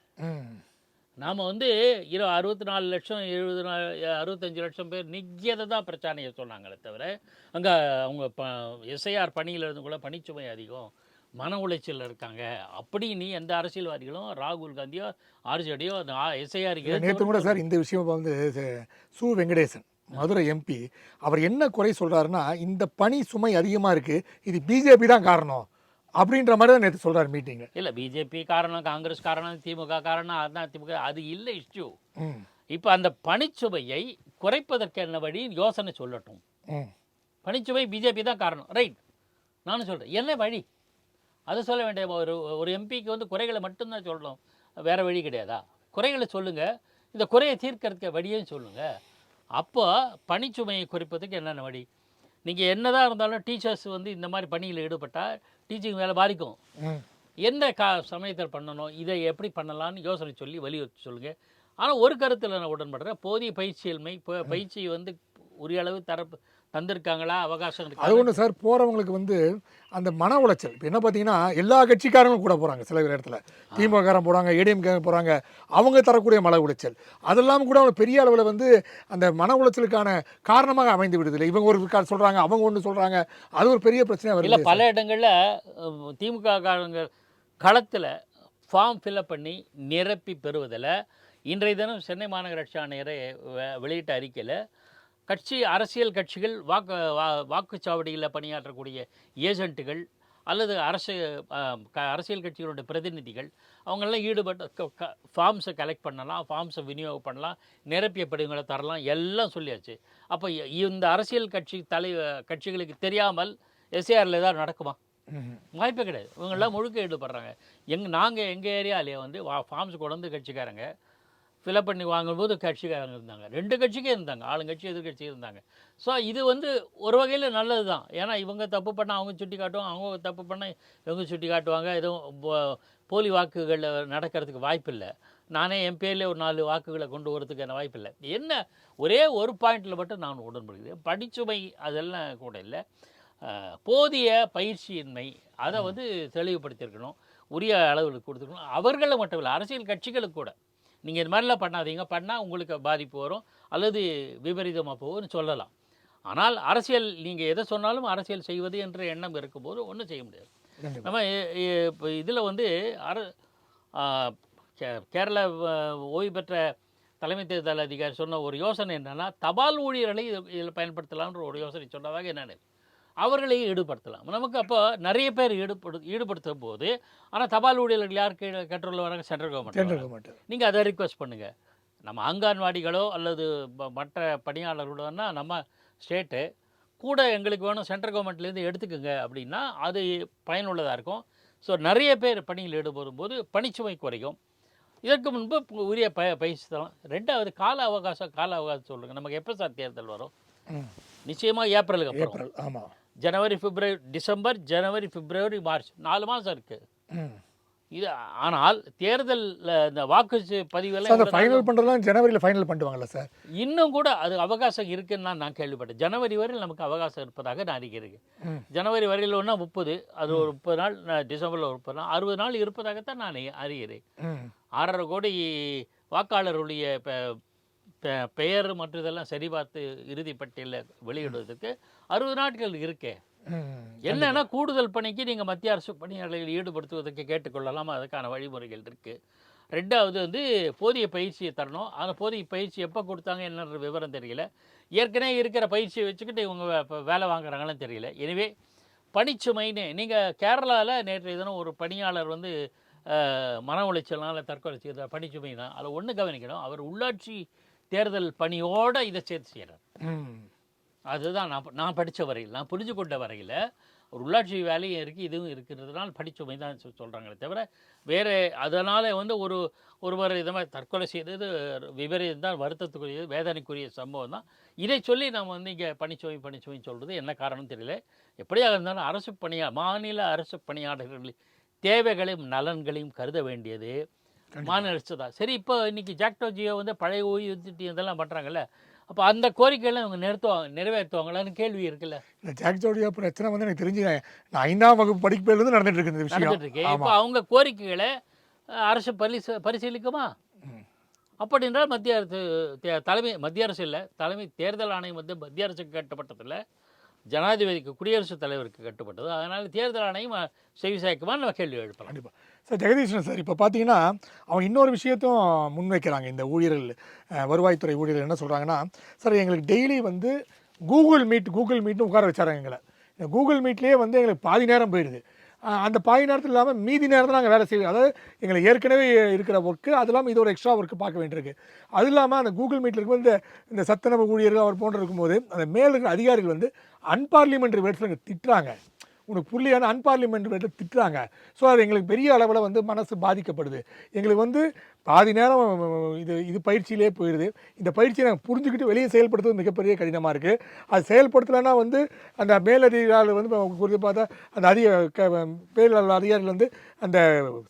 நாம் வந்து 64 லட்சம் 65 லட்சம் பேர் நிற்கிறத தான் பிரச்சனையை சொன்னாங்களே தவிர, அங்கே அவங்க எஸ்ஐஆர் பணியில் இருந்து கூட பணிச்சுமை அதிகம், மன உளைச்சல் இருக்காங்க அப்படின்னு எந்த அரசியல்வாதிகளும், ராகுல் காந்தியோ ஆர்ஜேடியோ எஸ்ஐஆர் நேற்று கூட சார் இந்த விஷயம் வந்து சு வெங்கடேசன் மதுரை எம்பி அவர் என்ன குறை சொல்கிறாருன்னா, இந்த பணி சுமை அதிகமாக இருக்குது, இது பிஜேபி தான் காரணம் அப்படின்ற மாதிரி தான் நேற்று சொல்கிறார் மீட்டிங்கில். இல்லை பிஜேபி காரணம், காங்கிரஸ் காரணம், திமுக காரணம், அதிமுக, அது இல்லை இஷ்யூ. இப்போ அந்த பணிச்சுமையை குறைப்பதற்கு என்ன வழி யோசனை சொல்லட்டும். ம். பணிச்சுமை பிஜேபி தான் காரணம், ரைட். நானும் சொல்கிறேன், என்ன வழி அதை சொல்ல வேண்டிய ஒரு எம்பிக்கு வந்து குறைகளை மட்டும்தான் சொல்லணும், வேறு வழி கிடையாதா? குறைகளை சொல்லுங்கள், இந்த குறையை தீர்க்கறதுக்கு வழியும் சொல்லுங்கள். அப்போ பணிச்சுமையை குறைப்பதுக்கு என்னென்ன வழி? நீங்கள் என்னதான் இருந்தாலும் டீச்சர்ஸ் வந்து இந்த மாதிரி பணியில் ஈடுபட்டால் டீச்சிங் வேலை பாதிக்கும். என்ன சமயத்தில் பண்ணணும், இதை எப்படி பண்ணலான்னு யோசனை சொல்லி வலியுறுத்தி சொல்லுங்கள். ஆனால் ஒரு கருத்தில் நான் உடன்படுறேன், போதிய பயிற்சியின்மை. பயிற்சி வந்து உரிய அளவு தந்திருக்காங்களா, அவகாசம் அது ஒன்று சார். போகிறவங்களுக்கு வந்து அந்த மன உளைச்சல். இப்போ என்ன பார்த்தீங்கன்னா, எல்லா கட்சிக்காரங்களும் கூட போகிறாங்க. சில இடத்துல திமுககாரன் போகிறாங்க, ஏடிஎம்காரன் போகிறாங்க. அவங்க தரக்கூடிய மன உளைச்சல் அதெல்லாம் கூட அவங்க பெரிய அளவில் வந்து அந்த மன உளைச்சலுக்கான காரணமாக அமைந்து விடுதில்லை. இவங்க ஒரு சொல்கிறாங்க, அவங்க ஒன்று சொல்கிறாங்க. அது ஒரு பெரிய பிரச்சனையாக வருது. இல்லை, பல இடங்களில் திமுக காரங்க களத்தில் ஃபார்ம் ஃபில்அப் பண்ணி நிரப்பி பெறுவதில் இன்றைய தினம் சென்னை மாநகராட்சி ஆணையரை வெளியிட்ட அறிக்கையில் அரசியல் கட்சிகள் வாக்குச்சாவடியில் பணியாற்றக்கூடிய ஏஜென்ட்டுகள் அல்லது அரசியல் கட்சிகளுடைய பிரதிநிதிகள் அவங்களெல்லாம் ஈடுபட்டு ஃபார்ம்ஸை கலெக்ட் பண்ணலாம், ஃபார்ம்ஸை விநியோகம் பண்ணலாம், நிரப்பிய படிவங்களை தரலாம், எல்லாம் சொல்லியாச்சு. அப்போ இந்த அரசியல் கட்சிகளுக்கு தெரியாமல் எஸ்ஏஆரில் ஏதாவது நடக்குமா? வாய்ப்பே கிடையாது. இவங்கெல்லாம் முழுக்க ஈடுபடுறாங்க. நாங்கள் எங்கள் ஏரியாவிலே வந்து ஃபார்ம்ஸ் கொண்டு வந்து கட்சிக்காரங்க ஃபில்அப் பண்ணி வாங்கும்போது கட்சிக்காரங்க இருந்தாங்க, 2 கட்சிக்கே இருந்தாங்க, ஆளுங்கட்சி எதிர்கட்சி இருந்தாங்க. ஸோ இது வந்து ஒரு வகையில் நல்லது தான். ஏன்னா இவங்க தப்பு பண்ணால் அவங்க சுட்டி காட்டுவாங்க, அவங்க தப்பு பண்ணால் இவங்க சுட்டி காட்டுவாங்க. எதுவும் போலி வாக்குகள் நடக்கிறதுக்கு வாய்ப்பில்லை. நானே என் பேரில் ஒரு 4 வாக்குகளை கொண்டு வரதுக்கான வாய்ப்பில்லை. என்ன ஒரே ஒரு பாயிண்டில் மட்டும் நான் உடன்படுகிறேன், படிச்சுமை அதெல்லாம் கூட இல்லை, போதிய பயிற்சியின்மை அதை வந்து தெளிவுபடுத்தியிருக்கணும், உரிய அளவில் கொடுத்துருக்கணும். அவர்களை மட்டும் இல்லை, அரசியல் கட்சிகளுக்கு கூட நீங்கள் இது மாதிரிலாம் பண்ணாதீங்க, பண்ணால் உங்களுக்கு பாதிப்பு வரும் அல்லது விபரீதமாக போகும்னு சொல்லலாம். ஆனால் அரசியல் நீங்கள் எதை சொன்னாலும் அரசியல் செய்வது என்ற எண்ணம் இருக்கும்போது ஒன்றும் செய்ய முடியாது. நம்ம இப்போ இதில் வந்து கேரள ஓய்வு பெற்ற தலைமை தேர்தல் அதிகாரி சொன்ன ஒரு யோசனை என்னென்னா, தபால் ஊழியர்களை இதில் பயன்படுத்தலான்ற ஒரு யோசனை சொன்னதாக என்னென்னு அவர்களையும் ஈடுபடுத்தலாம். நமக்கு அப்போ நிறைய பேர் ஈடுபடுத்தும் போது, ஆனால் தபால் ஊழியர்கள் யார் கண்ட்ரோலில் வராங்க? Central government. நீங்கள் அதை ரிக்வெஸ்ட் பண்ணுங்கள். நம்ம அங்கன்வாடிகளோ அல்லது மற்ற பணியாளர்களோன்னா நம்ம ஸ்டேட்டு கூட எங்களுக்கு வேணும், சென்ட்ரல் கவர்மெண்ட்லேருந்து எடுத்துக்கோங்க அப்படின்னா அது பயனுள்ளதாக இருக்கும். ஸோ நிறைய பேர் பணியில் ஈடுபடும் போது பணிச்சுமை குறையும். இதற்கு முன்பு உரிய பயிற்சி தரலாம். 2வது கால அவகாசம் சொல்லுங்கள். நமக்கு எப்போ சார் தேர்தல் வரும்? நிச்சயமாக ஏப்ரலுக்கு அப்புறம். ஆமாம், ஜனவரி, பிப்ரவரி, டிசம்பர், ஜனவரி, பிப்ரவரி, மார்ச் 4 மாதம் இருக்குது இது. ஆனால் தேர்தல் இந்த வாக்கு பதிவெல்லாம் ஃபைனல் பண்ணுறதுலாம் ஜனவரியில் ஃபைனல் பண்ணுவாங்கல்ல சார்? இன்னும் கூட அது அவகாசம் இருக்குன்னு நான் கேள்விப்பட்டேன். ஜனவரி வரையில் நமக்கு அவகாசம் இருப்பதாக நான் அறிகிறேன். ஜனவரி வரையில் ஒன்றா 30, அது ஒரு 30 நாள், டிசம்பரில் ஒரு 30 நாள், 60 நாள் இருப்பதாகத்தான் நான் அறிகிறேன். 6.5 கோடி வாக்காளருடைய பெயர் மற்றும் இதெல்லாம் சரிபார்த்து இறுதி பட்டியலில் வெளியிடுவதற்கு 60 நாட்கள் இருக்கே. என்னன்னா கூடுதல் பணிக்கு நீங்கள் மத்திய அரசு பணியாளர்களை ஈடுபடுத்துவதற்கு கேட்டுக்கொள்ளலாம், அதுக்கான வழிமுறைகள் இருக்குது. 2வது வந்து போதிய பயிற்சியை தரணும். அந்த போதிய பயிற்சி எப்போ கொடுத்தாங்க என்னன்ற விவரம் தெரியல. ஏற்கனவே இருக்கிற பயிற்சியை வச்சுக்கிட்டு இவங்க வேலை வாங்குறாங்கன்னு தெரியல. எனவே பணிச்சுமைன்னு நீங்கள் கேரளாவில் நேற்றைய தினம் ஒரு பணியாளர் வந்து மன உளைச்சல்னால தற்கொலை செய்த பணிச்சுமை தான். அதில் ஒன்று கவனிக்கணும், அவர் உள்ளாட்சி தேர்தல் பணியோடு இதை சேர்த்து செய்கிறார். அதுதான் நான் படித்த வரையில், நான் புரிஞ்சு கொண்ட வரையில் ஒரு உள்ளாட்சி வேலையும் இருக்குது, இதுவும் இருக்கிறதுனால படிச்சுமை தான் சொல்கிறாங்களே தவிர வேறு அதனால் வந்து ஒருவர் இதை மாதிரி தற்கொலை செய்தது விபரீதம் தான், வருத்தத்துக்குரியது, வேதனைக்குரிய சம்பவம் தான். இதை சொல்லி நம்ம வந்து இங்கே பணிச்சுமை சொல்கிறது என்ன காரணம் தெரியல. எப்படியாக இருந்தாலும் மாநில அரசு பணியாளர்களின் தேவைகளையும் நலன்களையும் கருத வேண்டியது மாநில அரசு தான். சரி, இப்போ இன்றைக்கி ஜாக்டோ ஜியோ வந்து பழைய ஓய்வூதியம் இதெல்லாம் பண்ணுறாங்கல்ல, அப்போ அந்த கோரிக்கையெல்லாம் இவங்க நிறைவேற்றுவாங்களான்னு கேள்வி இருக்குல்ல. இந்த ஜாக்டோ ஜியோ பிரச்சனை வந்து எனக்கு தெரிஞ்சு நான் 5ஆம் வகுப்பு படிப்பிலிருந்து நடந்துட்டு இருக்கு இந்த விஷயம். இப்போ அவங்க கோரிக்கைகளை அரசு பரிசீலிக்குமா? அப்படி என்றால் மத்திய அரசு இல்லை, தலைமை தேர்தல் ஆணையம் வந்து மத்திய அரசுக்கு கட்டுப்பட்டதில்லை, ஜனாதிபதிக்கு குடியரசுத் தலைவருக்கு கட்டுப்பட்டது. அதனால் தேர்தல் ஆணையம் செவி சாய்க்குமா நம்ம கேள்வி எழுப்பலாம். கண்டிப்பாக சார். ஜெகதீஷன் சார், இப்போ பார்த்தீங்கன்னா அவங்க இன்னொரு விஷயத்தையும் முன்வைக்கிறாங்க. இந்த ஊழியர்கள், வருவாய்த்துறை ஊழியர்கள் என்ன சொல்கிறாங்கன்னா, சார் எங்களுக்கு டெய்லி வந்து கூகுள் மீட்னு உட்கார வச்சாராங்க எங்களை. இந்த கூகுள் மீட்லேயே வந்து எங்களுக்கு பாதி நேரம் போயிடுது. அந்த பாதி நேரத்தில் இல்லாமல் மீதி நேரத்தில் நாங்கள் வேலை செய்வோம். அதாவது எங்களுக்கு ஏற்கனவே இருக்கிற ஒர்க்கு, அது இல்லாமல் இது ஒரு எக்ஸ்ட்ரா ஒர்க்கு பார்க்க வேண்டியிருக்கு. அது இல்லாமல் அந்த கூகுள் மீட்டில் இருக்கும்போது இந்த சத்துணவு ஊழியர்கள் அவர் போன்ற இருக்கும்போது அந்த மேல் இருக்கிற அதிகாரிகள் வந்து அன்பார்லிமெண்ட்ரி வேர்ட்ஸில் திட்டுறாங்க. உனக்கு புள்ளியான அன்பார்லிமெண்ட் வேர்டில் திட்டுறாங்க. ஸோ அது எங்களுக்கு பெரிய அளவில் வந்து மனசு பாதிக்கப்படுது. எங்களுக்கு வந்து பாதி நேரம் இது பயிற்சியிலே போயிடுது. இந்த பயிற்சியை நாங்கள் புரிஞ்சுக்கிட்டு வெளியே செயல்படுத்துறது மிகப்பெரிய கடினமாக இருக்குது. அது செயல்படுத்தலைன்னா வந்து அந்த மேலதிகாரிகள் வந்து குறித்து பார்த்தா அந்த மேல் அதிகாரிகள் வந்து அந்த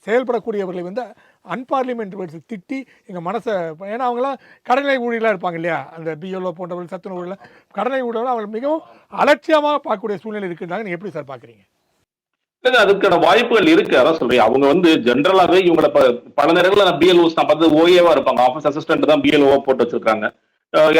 செயல்படக்கூடியவர்களை வந்து அன்பார்லிமெண்ட் வேர்ட்ஸ் திட்டி எங்கள் மனசை, ஏன்னா அவங்களாம் கடனை ஊழியர்களாக இருப்பாங்க இல்லையா, அந்த பிஎல்ஓ போன்றவர்கள் சத்துணவு ஊழியர்கள் கடனை ஊழியர்கள் அவங்க மிகவும் அலட்சியமாக பார்க்கக்கூடிய சூழ்நிலை இருக்குன்றாங்க. நீங்கள் எப்படி சார் பார்க்குறீங்க? அதுக்கான வாய்ப்புகள் இருக்கு. அதான் சொல்றேன், அவங்க வந்து ஜென்ரலாவே இவங்களை பல நேரங்களில் நான் பிஎல்ஓஸ் நான் பார்த்து ஓஏவா இருப்பாங்க, ஆஃபீஸ் அசிஸ்டன்ட் தான் பிஎல்ஓ போட்டு வச்சிருக்காங்க.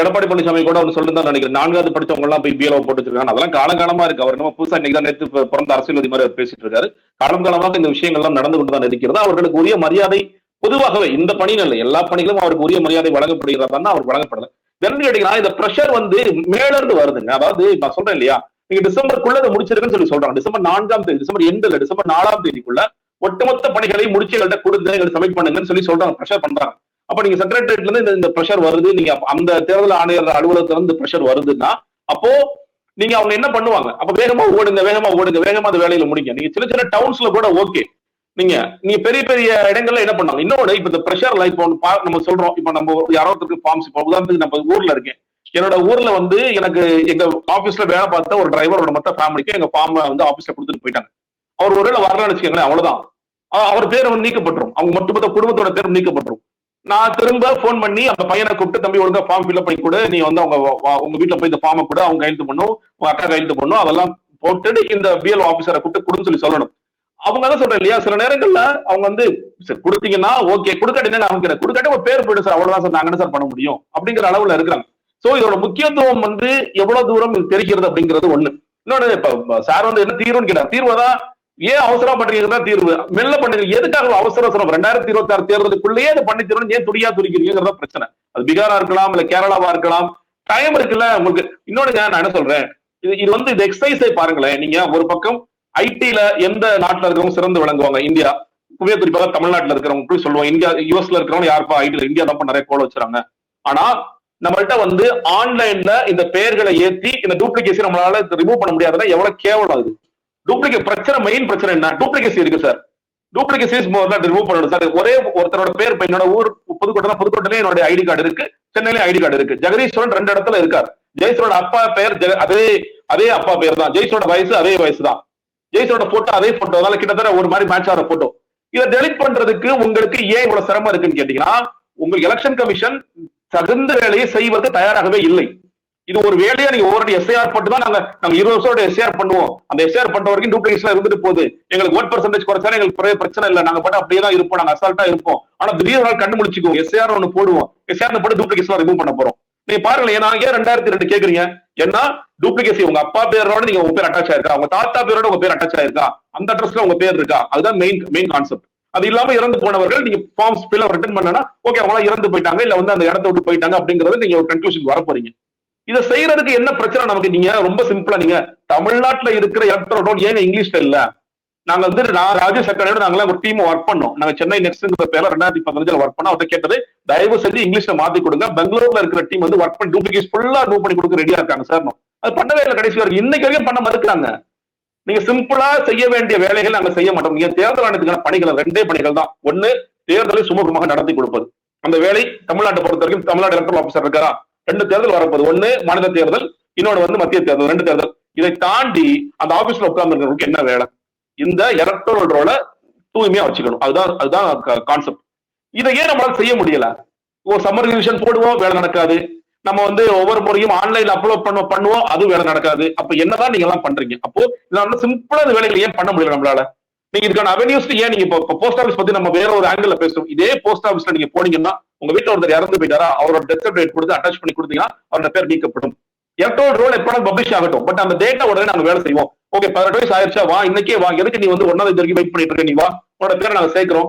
எடப்பாடி பழனிசாமி கூட அவர் சொல்லி தான் நினைக்கிறேன், 4வது படிச்சவங்க எல்லாம் போய் பிஎல்ஓ போட்டு வச்சிருக்காங்க. அதெல்லாம் காலங்காலமா இருக்கு. அவர் நம்ம புதுசா இன்னைக்கு தான் நேற்று பிறந்த அரசியல்வாதி மாதிரி அவர் பேசிட்டு இருக்காரு. காலங்காலமாக இந்த விஷயங்கள் எல்லாம் நடந்து கொண்டு தான் இருக்கிறது. அவர்களுக்கு உரிய மரியாதை பொதுவாகவே இந்த பணியில் இல்லை, எல்லா பணிகளும் அவருக்கு உரிய மரியாதை வழங்கப்படுகிறதா அவர் வழங்கப்படல. என்ன கேட்டீங்கன்னா, இந்த பிரஷர் வந்து மேல இருந்து வருதுங்க. அதாவது நான் சொல்றேன் இல்லையா, நீங்க டிசம்பருக்குள்ள அதை முடிச்சிருக்குன்னு சொல்றாங்க. டிசம்பர் 4ஆம் தேதி, டிசம்பர் எண்டில், டிசம்பர் 4ஆம் தேதிக்குள்ள ஒட்டுமொத்த பணிகளை முடிச்சு எங்கள்கிட்ட கொடுத்து எங்களுக்கு சப்மிட் பண்ணுங்கன்னு சொல்றாங்க, பிரஷர் பண்றாங்க. அப்ப நீங்க செக்ரட்டரியேட்ல இருந்து இந்த பிரஷர் வருது, நீங்க அந்த தேர்தல் ஆணையர் அலுவலகத்துல இருந்து பிரஷர் வருதுன்னா அப்போ நீங்க அவங்க என்ன பண்ணுவாங்க? அப்ப வேகமா ஓடுங்க, வேகமா ஓடுங்க, வேகமா அந்த வேலையில முடிங்க. நீங்க சின்ன சின்ன டவுன்ஸ்ல கூட ஓகே, நீங்க பெரிய பெரிய இடங்கள்ல என்ன பண்ணாங்க? இன்னொன்னு, இப்ப இந்த பிரஷர்ல இப்போ நம்ம சொல்றோம், இப்ப நம்ம யாராவது ஃபார்ம்ஸ், இப்போ உதாரணத்துக்கு நம்ம ஊர்ல இருக்கேன், என்னோட ஊர்ல வந்து எனக்கு எங்க ஆபீஸ்ல வேலை பார்த்த ஒரு டிரைவரோட மொத்த ஃபேமிலிக்கு எங்க ஃபார்ம் வந்து ஆபீஸ்ல கொடுத்துட்டு போயிட்டாங்க. அவர் ஒருவேளை வரலாம்னு வச்சுக்கோங்களேன், அவ்வளவுதான், அவர் பேர் வந்து நீக்கப்பட்டுரும், அவங்க மொத்த குடும்பத்தோட பேர் நீக்கப்பட்டுரும். நான் திரும்ப போன் பண்ணி அந்த பையனை கூப்பிட்டு, தம்பி ஒழுங்கா ஃபார்ம் ஃபில்அப் பண்ணி கொடு, நீ வந்து உங்க வீட்டுல போய் இந்த ஃபார்மை கூட அவங்க கையெழுத்து பண்ணும், உங்க அக்கா கையெழுத்து பண்ணும், அதெல்லாம் போட்டு இந்த பிஎல்ஓ ஆபீசரை கூப்பிட்டு கொடுன்னு சொல்லணும். அவங்க தான் சொல்றேன் இல்லையா, சில நேரங்கள்ல அவங்க வந்து கொடுத்தீங்கன்னா ஓகே, கொடுக்காட்டீங்கன்னா அவங்க கொடுக்காட்டி ஒரு பேர் போயிடும் சார், அவ்வளவுதான் சார், நாங்க என்ன சார் பண்ண முடியும் அப்படிங்கிற அளவுல இருக்கிறாங்க. சோ இதோட முக்கியத்துவம் வந்து எவ்வளவு தூரம் இது தெரிகிறது அப்படிங்கிறது ஒண்ணு. இன்னொன்னு, இப்ப சார் வந்து என்ன தீர்வுன்னு கேட்டார், தீர்வுதான் ஏன் அவசரம் பண்றீங்கன்னா தீர்வு மெல்ல பண்ணுங்க. எதுக்காக அவசரம்? 2026 தேர்தலுக்குள்ளேயே அதை பண்ணி தீர்வு ஏன் துடியா துடிக்கிறீங்கிறத பிரச்சனை. அது பீகாரா இருக்கலாம், இல்ல கேரளாவா இருக்கலாம், டைம் இருக்குல்ல உங்களுக்கு. இன்னொன்னு நான் என்ன சொல்றேன், இது வந்து இந்த எக்ஸசைஸை பாருங்களேன். நீங்க ஒரு பக்கம் ஐடில எந்த நாட்டுல இருக்கிறவங்க சிறந்து விளங்குவாங்க? இந்தியா. குறிப்பாக தமிழ்நாட்டுல இருக்கிறவங்க போய் சொல்லுவாங்க, இந்தியா யூஎஸ்ல இருக்கிறவங்க யாருப்பா ஐடில, இந்தியா தான் நிறைய கோல வச்சுறாங்க. ஆனா நம்மள்ட்ட வந்து ஆன்லைன்ல இந்த பெயர்களை ஏற்றி இந்த டூப்ளிகேசி நம்மளால ரிமூவ் பண்ண முடியாதுன்னா எவ்வளவு கேவலம் அது. டூப்ளிகேட் பிரச்சனை, மெயின் பிரச்சனை என்ன? டூப்ளிகேசி இருக்கு சார், டூப்ளிகேசி ரிமூவ் பண்ணணும் சார். ஒரே ஒருத்தரோட பேர், இப்ப என்னோட ஊர் புதுக்கோட்டை, புதுக்கோட்டையிலே என்னோட ஐடி கார்டு இருக்கு, சென்னையில ஐடி கார்டு இருக்கு. ஜெகதீஸ்வரன் 2 இடத்துல இருக்காரு. ஜெயசோட அப்பா பெயர் அதே அப்பா பேர் தான், ஜெயசோட வயசு அதே வயசு தான், ஜெயசோட போட்டோ அதே போட்டோ, அதனால கிட்டத்தட்ட ஒரு மாதிரி மேட்ச் ஆகிற போட்டோ. இதை டெலிட் பண்றதுக்கு உங்களுக்கு ஏன் இவ்வளவு சிரமம் இருக்குன்னு கேட்டீங்கன்னா, உங்களுக்கு எலெக்ஷன் கமிஷன் தகுந்த வேலையை செய்வது தயாராகவே இல்லை. இது ஒரு வேலையா நீங்க ஒவ்வொரு எஸ்ஐஆர் போட்டு தான் நாங்க 20 வருஷம் எஸ்ஐஆர் பண்ணுவோம். அந்த எஸ்ஐஆர் பண்ற வரைக்கும் டூப்ளிகேஷன் இருந்துட்டு போகுது. எங்களுக்கு ஓட் பெர்சன்டேஜ் குறைச்சாலும் எங்களுக்கு பிரச்சனை இல்லை, நாங்க பாட்டு அப்படியே தான் இருப்போம், நாங்க அசால்ட்டா இருப்போம். ஆனா திடீர்னு கண்டுபிடிச்சுக்குவோம், எஸ்ஐஆர் ஒண்ணு போடுவோம், எஸ்ஐஆர் போட்டு டூப்ளிகேஷன் ரிமூவ் பண்ண போறோம். நீங்க பாருங்க, ஏன்னா ஏன் 2002 கேக்குறீங்க? ஏன்னா டூப்ளிகேசி உங்க அப்பா பேரோட நீங்க உங்க பேர் அட்டாச் ஆயிருக்கா, உங்க தாத்தா பேரோட உங்க பேர் அட்டாச் ஆயிருக்கா, அந்த அட்ரஸ்ல உங்க பேர் இருக்கா, அதுதான் மெயின் கான்செப்ட். அது இல்லாம இறந்து போனவர்கள் நீங்க ஃபார்ம்ஸ் ஃபில் ரிட்டர்ன் பண்ணனா ஓகே, அவங்களா இறந்து போயிட்டாங்க, இல்ல வந்து அந்த இடத்த விட்டு போயிட்டாங்க அப்படிங்கறது நீங்க ஒரு கன்க்ளூஷன் வர போறீங்க. இதை செய்யறதுக்கு என்ன பிரச்சனை நமக்கு? நீங்க ரொம்ப சிம்பிளா, நீங்க தமிழ்நாட்டுல இருக்கிற எலக்ட்ரல் ரோட் ஏங்க இங்கிலீஷ்ல இல்ல? நாங்க வந்து நான் ராஜேஷ் அக்கானோட நாங்களாம் ஒரு டீம் ஒர்க் பண்ணோம். நாங்க சென்னை நெக்ஸ்ட்ங்கிற பேர்ல 2015 ஒர்க் பண்ணோம். அவர்கிட்ட கேட்டது, தயவு செஞ்சு இங்கிலீஷ்ல மாத்தி கொடுங்க. பெங்களூர்ல இருக்கிற டீம் வந்து ஒர்க் பண்ணி டூப்ளிகேட் ஃபுல்லா மூவ் பண்ணி கொடுக்க ரெடியா இருக்காங்க சார். அது பண்ணவே இல்லை கடைசி வரைக்கும், இன்னைக்கு வரைக்கும் பண்ண மறுக்கிறாங்க. நீங்க சிம்பிளா செய்ய வேண்டிய வேலைகள் நாங்க செய்ய மாட்டோம். நீங்க தேர்தல் ஆணையத்துக்கான பணிகள் 2 பணிகள் தான். ஒண்ணு, தேர்தலை சுமூகமாக நடத்தி கொடுப்பது. அந்த வேலை தமிழ்நாட்டை பொறுத்த வரைக்கும் தமிழ்நாடு எலக்ட்ரல் ஆபீசர் இருக்காரா, 2 தேர்தல் வரப்போகுது. ஒண்ணு மாநில தேர்தல், இன்னொன்னு வந்து மத்திய தேர்தல், 2 தேர்தல். இதை தாண்டி அந்த ஆபீஸ்ல உட்கார்ந்துருக்கு என்ன வேலை? இந்த எலக்ட்ரல் ரோல தூய்மையா வச்சுக்கணும். அதுதான் கான்செப்ட். இதை ஏன் நம்மளால செய்ய முடியல? ஒரு சம்மர் ரிவிஷன் போடுவோம், வேலை நடக்காது. நம்ம வந்து ஒவ்வொரு முறையும் ஆன்லைன்ல அப்லோட் பண்ணுவோம், அது வேலை நடக்காது. அப்ப என்னதான் நீங்க எல்லாம் பண்றீங்க? அப்போ இதனால சிம்பிளா இந்த வேலைகளை ஏன் பண்ண முடியல நம்மளால? நீங்க இதுக்கான அவென்யூஸ் ஏன் நீங்க இப்போ போஸ்ட் ஆஃபீஸ் பத்தி நம்ம வேற ஒரு ஆங்கிள் பேசுறோம். இதே போஸ்ட் ஆஃபீஸ்ல நீங்க போனீங்கன்னா உங்க வீட்டுல ஒருத்தர் இறந்து போயிட்டாரா, அவரோட டெத் சர்டிஃபிகேட் கொடுத்து அட்டாச் பண்ணி கொடுத்தீங்கன்னா அவரோட பேர் நீக்கப்படும். எலக்ட்ரல் ரோல் எப்ப பப்ளிஷ் ஆகட்டும், பட் அந்த டேட்டா உடனே நாங்க வேலை செய்வோம். ஓகே, 18 வயசு ஆயிடுச்சா, வா இன்னைக்கே வா, எதுக்கு நீ வந்து 1ஆம் தேதி வரைக்கும் வெயிட் பண்ணிட்டு இருக்க, நீ வா, உன்னோட பேரை நாங்க சேர்க்கிறோம்.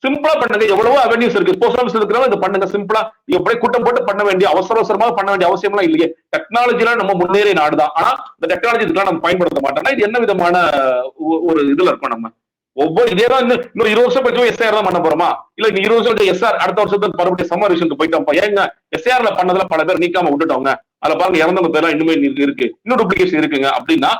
சிம்பிளா பண்ணுங்க. எவ்வளவோ அவென்யூஸ் இருக்கு. போஸ்ட் ஆஃபீஸ் இருக்கிறவங்க இதை பண்ணுங்க சிம்பிளா. நீங்க அப்படியே கூட்டம் போட்டு பண்ண வேண்டிய அவசரமா பண்ண வேண்டிய அவசியம் எல்லாம் இல்லையே. டெக்னாலஜில நம்ம முன்னேறிய நாடுதான். ஆனா இந்த டெக்னாலஜி இதுக்கெல்லாம் நம்ம பயன்படுத்த மாட்டோம்னா இது என்ன விதமான ஒரு இதுல இருக்கும் நம்ம? ஒவ்வொரு இதேதான் இன்னும் 20 வருஷம் கழிச்சு எஸ்ஆர் தான் பண்ண போறோமா? இல்ல 20 வருஷம் கழிச்சு எஸ்ஆர் அடுத்த வருஷத்துக்கு மறுபடியும் சம்மர் விஷயத்துக்கு போயிட்டோம். ஏங்க எஸ்ஆர்ல பண்ணதுல பல பேர் நீக்காம விட்டுட்டோங்க. அதுல பாருங்க இறந்தவங்க பேர்லாம் இன்னுமே இருக்கு, இன்னும் டூப்ளிகேஷன் இருக்குங்க அப்படின்னா,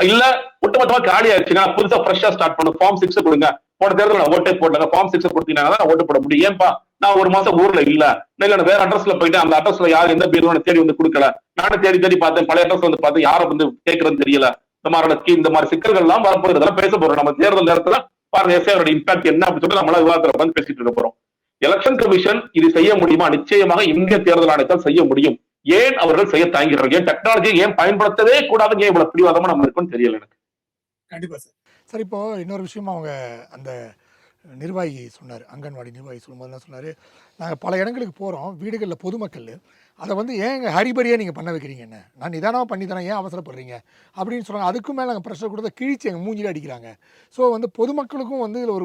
இல்ல ஒட்டுமொத்தமா காலி ஆயிடுச்சுங்க, புதுசா ஃப்ரெஷ்ஷா ஸ்டார்ட் பண்ணும், ஃபார்ம் 6 கொடுங்க. போன தேர்தல் நான் ஓட்டே போட்டாங்க, ஃபார்ம் 6 கொடுத்தீங்கன்னா தான் ஓட்டு போட முடியும். ஏன்பா நான் ஒரு மாசம் ஊர்ல இல்ல நான் வேற அட்ரஸ்ல போயிட்டு அந்த அட்ரஸ்ல யார் எந்த பேரும் தேடி வந்து கொடுக்கல, நானும் தேடி தேடி பார்த்தேன், பழைய அட்ரஸ் வந்து பார்த்தேன், யாரை வந்து கேட்கறதுன்னு தெரியல. இந்த மாதிரி ஸ்கீம், இந்த மாதிரி சிக்கல்கள் எல்லாம் வரப்போகுது. இதெல்லாம் பேச போறோம் நம்ம தேர்தல் நேரத்துல. பாருங்க எஸ்ஐஆரோட இம்பாக்ட் என்ன அப்படின்னு சொல்லிட்டு நம்மளா விவாதத்துல உட்காந்து பேசிட்டு இருக்க போறோம். எலெக்ஷன் கமிஷன் இது செய்ய முடியுமா? நிச்சயமாக இந்திய தேர்தல் ஆணையத்தால் செய்ய முடியும். ஏன் அவர்கள் செய்ய தாங்கிறார்கள்? ஏன் டெக்னாலஜி ஏன் பயன்படுத்தவே கூடாதுங்க? ஏன் இவ்வளவு பிடிவாதமா நம்ம இருக்குன்னு தெரியல எனக்கு. கண்டிப்பா சார். சார் இப்போ இன்னொரு விஷயமா அவங்க அந்த நிர்வாகி சொன்னார், அங்கன்வாடி நிர்வாகி சொல்லும்போது என்ன சொன்னார், நாங்கள் பல இடங்களுக்கு போகிறோம், வீடுகளில் பொதுமக்கள் அதை வந்து ஏங்க ஹரிபரியாக நீங்கள் பண்ண வைக்கிறீங்க, என்ன நான் நிதானமாக பண்ணி தரேன், ஏன் அவசரப்படுறீங்க அப்படின்னு சொல்கிறாங்க. அதுக்கும் மேலே நாங்கள் ப்ரெஷர் கொடுத்தா கிழிச்சு எங்கள் மூஞ்சில் அடிக்கிறாங்க. ஸோ வந்து பொதுமக்களுக்கும் வந்து இதில்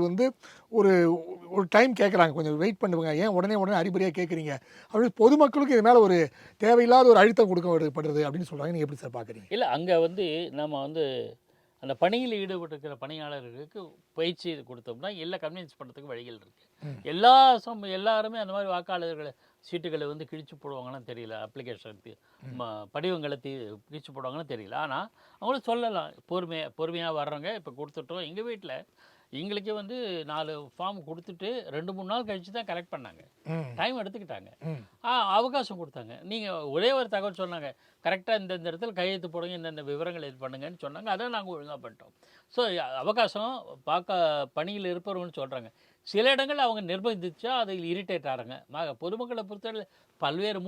ஒரு ஒரு டைம் கேட்குறாங்க, கொஞ்சம் வெயிட் பண்ணுவாங்க, ஏன் உடனே ஹரிபரியாக கேட்குறீங்க அப்படின்னு பொதுமக்களுக்கு இது மேலே ஒரு தேவையில்லாத ஒரு அழுத்தம் கொடுக்கப்படுறது அப்படின்னு சொல்கிறாங்க. நீங்கள் எப்படி சார் பார்க்குறீங்க? இல்லை, அங்கே வந்து நம்ம வந்து அந்த பணியில் ஈடுபட்டிருக்கிற பணியாளர்களுக்கு பயிற்சி கொடுத்தோம்னா எல்லாம் கன்வின்ஸ் பண்ணுறதுக்கு வழிகள் இருக்குது. எல்லாருமே அந்த மாதிரி வாக்காளர்களை சீட்டுகளை வந்து கிழிச்சு போடுவாங்கன்னு தெரியல, அப்ளிகேஷனுக்கு படிவங்களை கிழிச்சு போடுவாங்கன்னு தெரியல. ஆனால் அவங்களும் சொல்லலாம், பொறுமையாக வர்றவங்க இப்போ கொடுத்துட்டோம். எங்கள் வீட்டில் எங்களுக்கே வந்து 4 ஃபார்ம் கொடுத்துட்டு 2-3 நாள் கழிச்சு தான் கலெக்ட் பண்ணாங்க. டைம் எடுத்துக்கிட்டாங்க, அவகாசம் கொடுத்தாங்க. நீங்கள் ஒரே ஒரு தகவல் சொன்னாங்க, கரெக்டாக இந்த இடத்துல கையெழுத்து போடுங்க, இந்த விவரங்கள் இது பண்ணுங்கன்னு சொன்னாங்க. அதை நாங்கள் ஒழுங்காக பண்ணிட்டோம். ஸோ அவகாசம் பணியில் இருப்பவர்கள்னு சொல்கிறாங்க. சில இடங்கள் அவங்க நிர்பந்திச்சா அதில் இரிட்டேட் ஆகிறாங்க. பொதுமக்களை பொறுத்தவரை பல்வேறு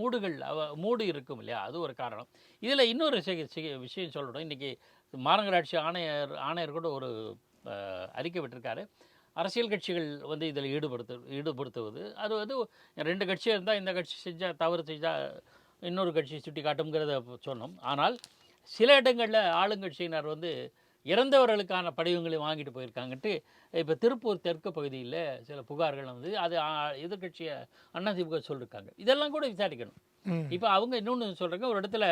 மூடு இருக்கும் இல்லையா, அது ஒரு காரணம். இதில் இன்னொரு விஷயம் சொல்லணும். இன்றைக்கி மாநகராட்சி ஆணையர் கூட ஒரு அறிக்கை விட்டிருக்காரு. அரசியல் கட்சிகள் வந்து இதில் ஈடுபடுத்துவது, அது வந்து 2 கட்சி இருந்தால் இந்த கட்சி செஞ்சால் தவறு செஞ்சால் இன்னொரு கட்சி சுட்டி காட்டுங்கிறத சொன்னோம். ஆனால் சில இடங்களில் ஆளுங்கட்சியினர் வந்து இறந்தவர்களுக்கான படிவங்களை வாங்கிட்டு போயிருக்காங்கன்ட்டு இப்போ திருப்பூர் தெற்கு பகுதியில் சில புகார்கள் வந்து அது எதிர்கட்சியை அதிமுக சொல்லியிருக்காங்க. இதெல்லாம் கூட விசாரிக்கணும். இப்போ அவங்க இன்னொன்று சொல்கிறாங்க, ஒரு இடத்துல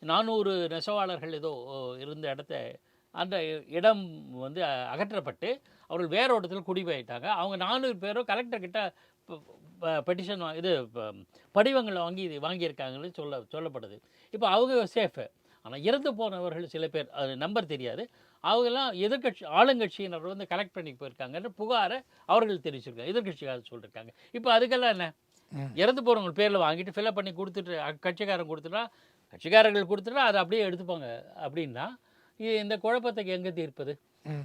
400 நெசவாளர்கள் ஏதோ இருந்த இடத்த அந்த இடம் வந்து அகற்றப்பட்டு அவர்கள் வேறு இடத்துல குடிபெயர்த்தாங்க. அவங்க 400 பேரும் கலெக்டர்கிட்ட பெட்டிஷன் படிவங்களை வாங்கியிருக்காங்கன்னு சொல்லப்படுது. இப்போ அவங்க சேஃபு. ஆனால் இறந்து போனவர்கள் சில பேர், அது நம்பர் தெரியாது, அவங்கெல்லாம் ஆளுங்கட்சியினர் வந்து கலெக்ட் பண்ணி போயிருக்காங்கன்னு புகாரை அவர்கள் தெரிவிச்சிருக்காங்க, எதிர்கட்சிக்காக சொல்லியிருக்காங்க. இப்போ அதுக்கெல்லாம் என்ன, இறந்து போகிறவங்க பேரில் வாங்கிட்டு ஃபில்அப் பண்ணி கொடுத்துட்டு கட்சிக்காரர்கள் கொடுத்துட்டா அதை அப்படியே எடுத்துப்பாங்க அப்படின்னா இந்த குழப்பத்துக்கு எங்கே தீர்ப்பது?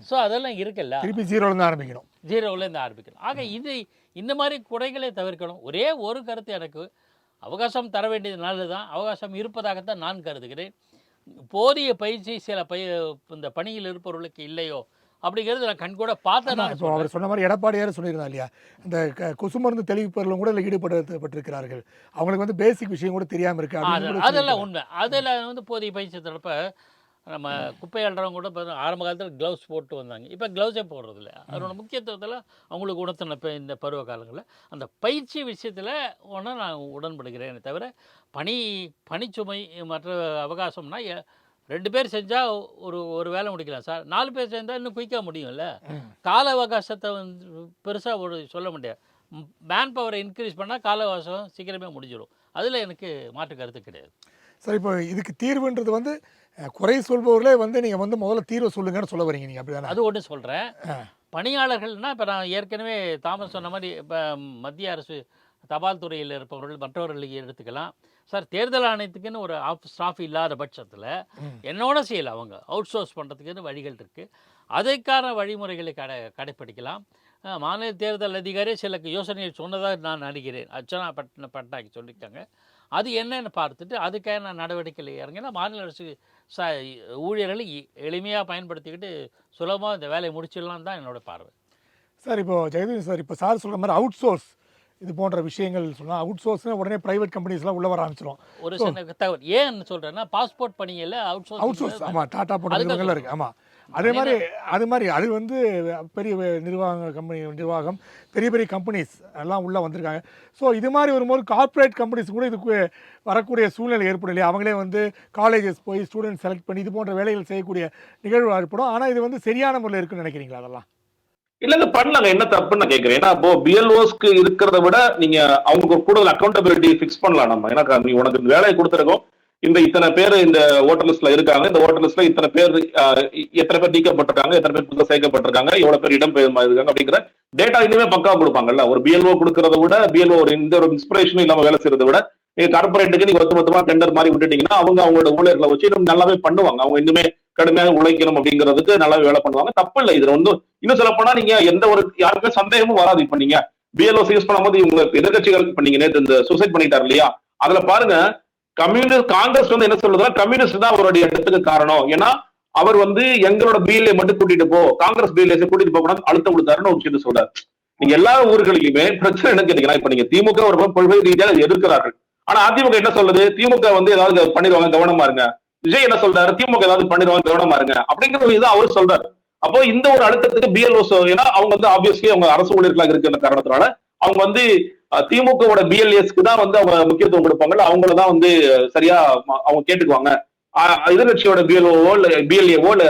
ஸோ அதெல்லாம் இருக்குல்ல, திருப்பி ஜீரோலேருந்து ஆரம்பிக்கணும். ஆக இந்த மாதிரி குறைகளை தவிர்க்கணும். ஒரே ஒரு கருத்து, எனக்கு அவகாசம் தர வேண்டியது நல்லதுதான், அவகாசம் இருப்பதாகத்தான் நான் கருதுகிறேன். போதிய பயிற்சி சில இந்த பணியில் இருப்பவர்களுக்கு இல்லையோ அப்படிங்கிறது நான் கண்கூட பார்த்தேன். இப்போ அவர் சொன்ன மாதிரி எடப்பாடியார் சொல்லியிருந்தா இல்லையா, இந்த கொசு மருந்து தெளிவிப்பவர்களும் கூட இதில் ஈடுபட்டிருக்கிறார்கள், அவங்களுக்கு வந்து பேசிக் விஷயம் கூட தெரியாமல் இருக்கு. அதெல்லாம் உண்மை. அதில் வந்து போதிய பயிற்சி தரப்ப நம்ம குப்பை அள்ளுறவங்க கூட ஆரம்ப காலத்தில் க்ளவுஸ் போட்டு வந்தாங்க, இப்போ க்ளவுஸே போடுறதில்ல. அதனோட முக்கியத்துவத்தில் அவங்களுக்கு உணர்த்தின இந்த பருவ காலங்களில் அந்த பயிற்சி விஷயத்தில் நான் உடன்படுகிறேன். தவிர பணிச்சுமை மற்ற அவகாசம்னா 2 பேர் செஞ்சால் ஒரு வேலை முடிக்கலாம் சார், 4 பேர் செஞ்சால் இன்னும் குயிக்காக முடியும்ல. கால அவகாசத்தை வந்து பெருசாக சொல்ல முடியாது. மேன் பவரை இன்க்ரீஸ் பண்ணால் கால அவகாசம் சீக்கிரமே முடிஞ்சிடும். அதில் எனக்கு மாற்று கருத்து கிடையாது. சார், இப்போ இதுக்கு தீர்வுன்றது வந்து குறை சொல்பவர்களே வந்து நீங்கள் வந்து முதல்ல தீர்வு சொல்லுங்கன்னு சொல்ல வரீங்க நீங்கள், அப்படி தானே? அது ஒன்று சொல்கிறேன். பணியாளர்கள்னால் இப்போ நான் ஏற்கனவே தாமஸ் சொன்ன மாதிரி இப்போ மத்திய அரசு தபால் துறையில் இருப்பவர்கள் மற்றவர்களுக்கு எடுத்துக்கலாம் சார். தேர்தல் ஆணையத்துக்குன்னு ஒரு ஸ்டாஃப் இல்லாத பட்சத்தில் என்னோட செய்யலாம், அவங்க அவுட் சோர்ஸ் பண்ணுறதுக்குன்னு வழிகள் இருக்குது. அதற்கான வழிமுறைகளை கடைப்பிடிக்கலாம். மாநில தேர்தல் அதிகாரி சில யோசனைகள் சொன்னதாக நான் நினைக்கிறேன், அர்ச்சனா பட்நாயக் சொல்லியிருக்காங்க. அது என்னன்னு பார்த்துட்டு அதுக்கான நடவடிக்கைகள் இறங்கினா மாநில அரசு ஊழியர்களை எளிமையாக பயன்படுத்திக்கிட்டு சுலபமாக இந்த வேலையை முடிச்சிடலாம் தான் என்னோட பார்வை. சார், இப்போ ஜெகதீஷ் சார், இப்போ சார் சொல்கிற மாதிரி அவுட் சோர்ஸ் இது போன்ற விஷயங்கள் சொன்னால் அவுட் சோர்ஸ்னால் உடனே ப்ரைவேட் கம்பெனிஸ்லாம் உள்ள வர ஆரம்பிச்சிடும். ஒரு சின்ன தகவல் ஏன்னு சொல்கிறேன்னா, பாஸ்போர்ட் பணியில் அவுட் சோர்ஸ். ஆமாம், டாட்டா போட்டவங்களாம் இருக்குது. ஆமாம், அது மாதிரி அது வந்து பெரிய நிர்வாகம் பெரிய பெரிய கம்பெனிஸ் எல்லாம் உள்ளே வந்திருக்காங்க. ஸோ இது மாதிரி வரும்போது கார்ப்பரேட் கம்பெனிஸ் கூட இதுக்கு வரக்கூடிய சூழ்நிலை ஏற்படும் இல்லையா? அவங்களே வந்து காலேஜஸ் போய் ஸ்டூடெண்ட் செலக்ட் பண்ணி இது போன்ற வேலைகள் செய்யக்கூடிய நிகழ்வு ஏற்படும். ஆனால் இது வந்து சரியான முறையில் இருக்குன்னு நினைக்கிறீங்களா அதெல்லாம்? இல்லங்க பண்ணலாங்க, என்ன தப்புன்னு நான் கேட்கிறேன். ஏன்னா இப்போ பிஎல்ஓஸ்க்கு இருக்கிறத விட நீங்க அவங்க கூடுதல் அக்கௌண்டபிலிட்டி ஃபிக்ஸ் பண்ணலாம் நம்ம. ஏன்னா நீ உனக்கு வேலையை கொடுத்துருக்கோம், இந்த இத்தனை பேர் இந்த ஓட்டர் லிஸ்ட்ல இருக்காங்க, இந்த ஓட்டர் லிஸ்ட்ல இத்தனை பேர் எத்தனை பேர் நீக்கப்பட்டிருக்காங்க, எத்தனை பேர் புதுசாக சேர்க்கப்பட்டிருக்காங்க, எவ்வளவு பேர் இடம்பெயர்மா இருக்காங்க அப்படிங்கிற டேட்டா இனிமே பக்காவா கொடுப்பாங்கல்ல. ஒரு பிஎல்ஓ கொடுக்கறத விட பிஎல்ஓ இந்த ஒரு இன்ஸ்பிரேஷனும் இல்லாம வேலை செய்யறதை விட நீங்க கார்பரேட்டுக்கு நீங்க மொத்தமா டெண்டர் மாதிரி விட்டுட்டீங்கன்னா அவங்க அவங்களோட ஊழியர்களை வச்சு இன்னும் நல்லாவே பண்ணுவாங்க. அவங்க இன்னுமே கடுமையாக உழைக்கணும் அப்படிங்கிறதுக்கு நல்லாவே வேலை பண்ணுவாங்க. தப்பு இல்லை இதுல வந்து. இன்னும் சொல்ல போனா நீங்க எந்த ஒரு யாருக்குமே சந்தேகமும் வராது. இப்ப நீங்க பிஎல்ஓ யூஸ் பண்ணும்போது இவங்க எதிர்கட்சிகள் இப்ப நீங்க நேற்று இந்த சூசைட் பண்ணிட்டாரு இல்லையா, அதுல பாருங்க காங்கிரஸ் வந்து என்ன சொல்றதுன்னா கம்யூனிஸ்ட் தான் அவருடைய இடத்துக்கு காரணம். ஏன்னா அவர் வந்து எங்களோட பிஎல்ஏ மட்டும் கூட்டிட்டு போ, காங்கிரஸ் பிஎல்ஏ கூட்டிட்டு போக கூடாது அழுத்தம் கொடுத்தாருன்னு ஒரு விஷயத்தை சொல்றாரு. நீங்க எல்லா ஊர்களிலுமே பிரச்சனை என்ன கேட்டீங்கன்னா, இப்ப நீங்க திமுக ஒரு கொள்கை ரீதியாக எதிர்க்கிறார்கள். ஆனா அதிமுக என்ன சொல்லுது, திமுக வந்து ஏதாவது பண்ணிடுவாங்க கவனமா இருங்க. விஜய் என்ன சொல்றாரு, திமுக ஏதாவது பண்ணிடுவாங்க கவனமா இருங்க அப்படிங்கிற இதுதான் அவர் சொல்றாரு. அப்போ இந்த ஒரு அழுத்தத்துக்கு பிஎல்ஓ, ஏன்னா அவங்க வந்து ஆப்வியஸ்லி அவங்க அரசு ஊழியர்களாக இருக்கிற காரணத்தினால அவங்க வந்து திமுகவோட பிஎல்ஏஸ்க்கு தான் வந்து அவங்க முக்கியத்துவம் கொடுப்பாங்க. அவங்களதான் வந்து சரியா அவங்க கேட்டுக்குவாங்க. எதிர்கட்சியோட பிஎல்ஓவோ இல்ல பிஎல்ஏவோ இல்ல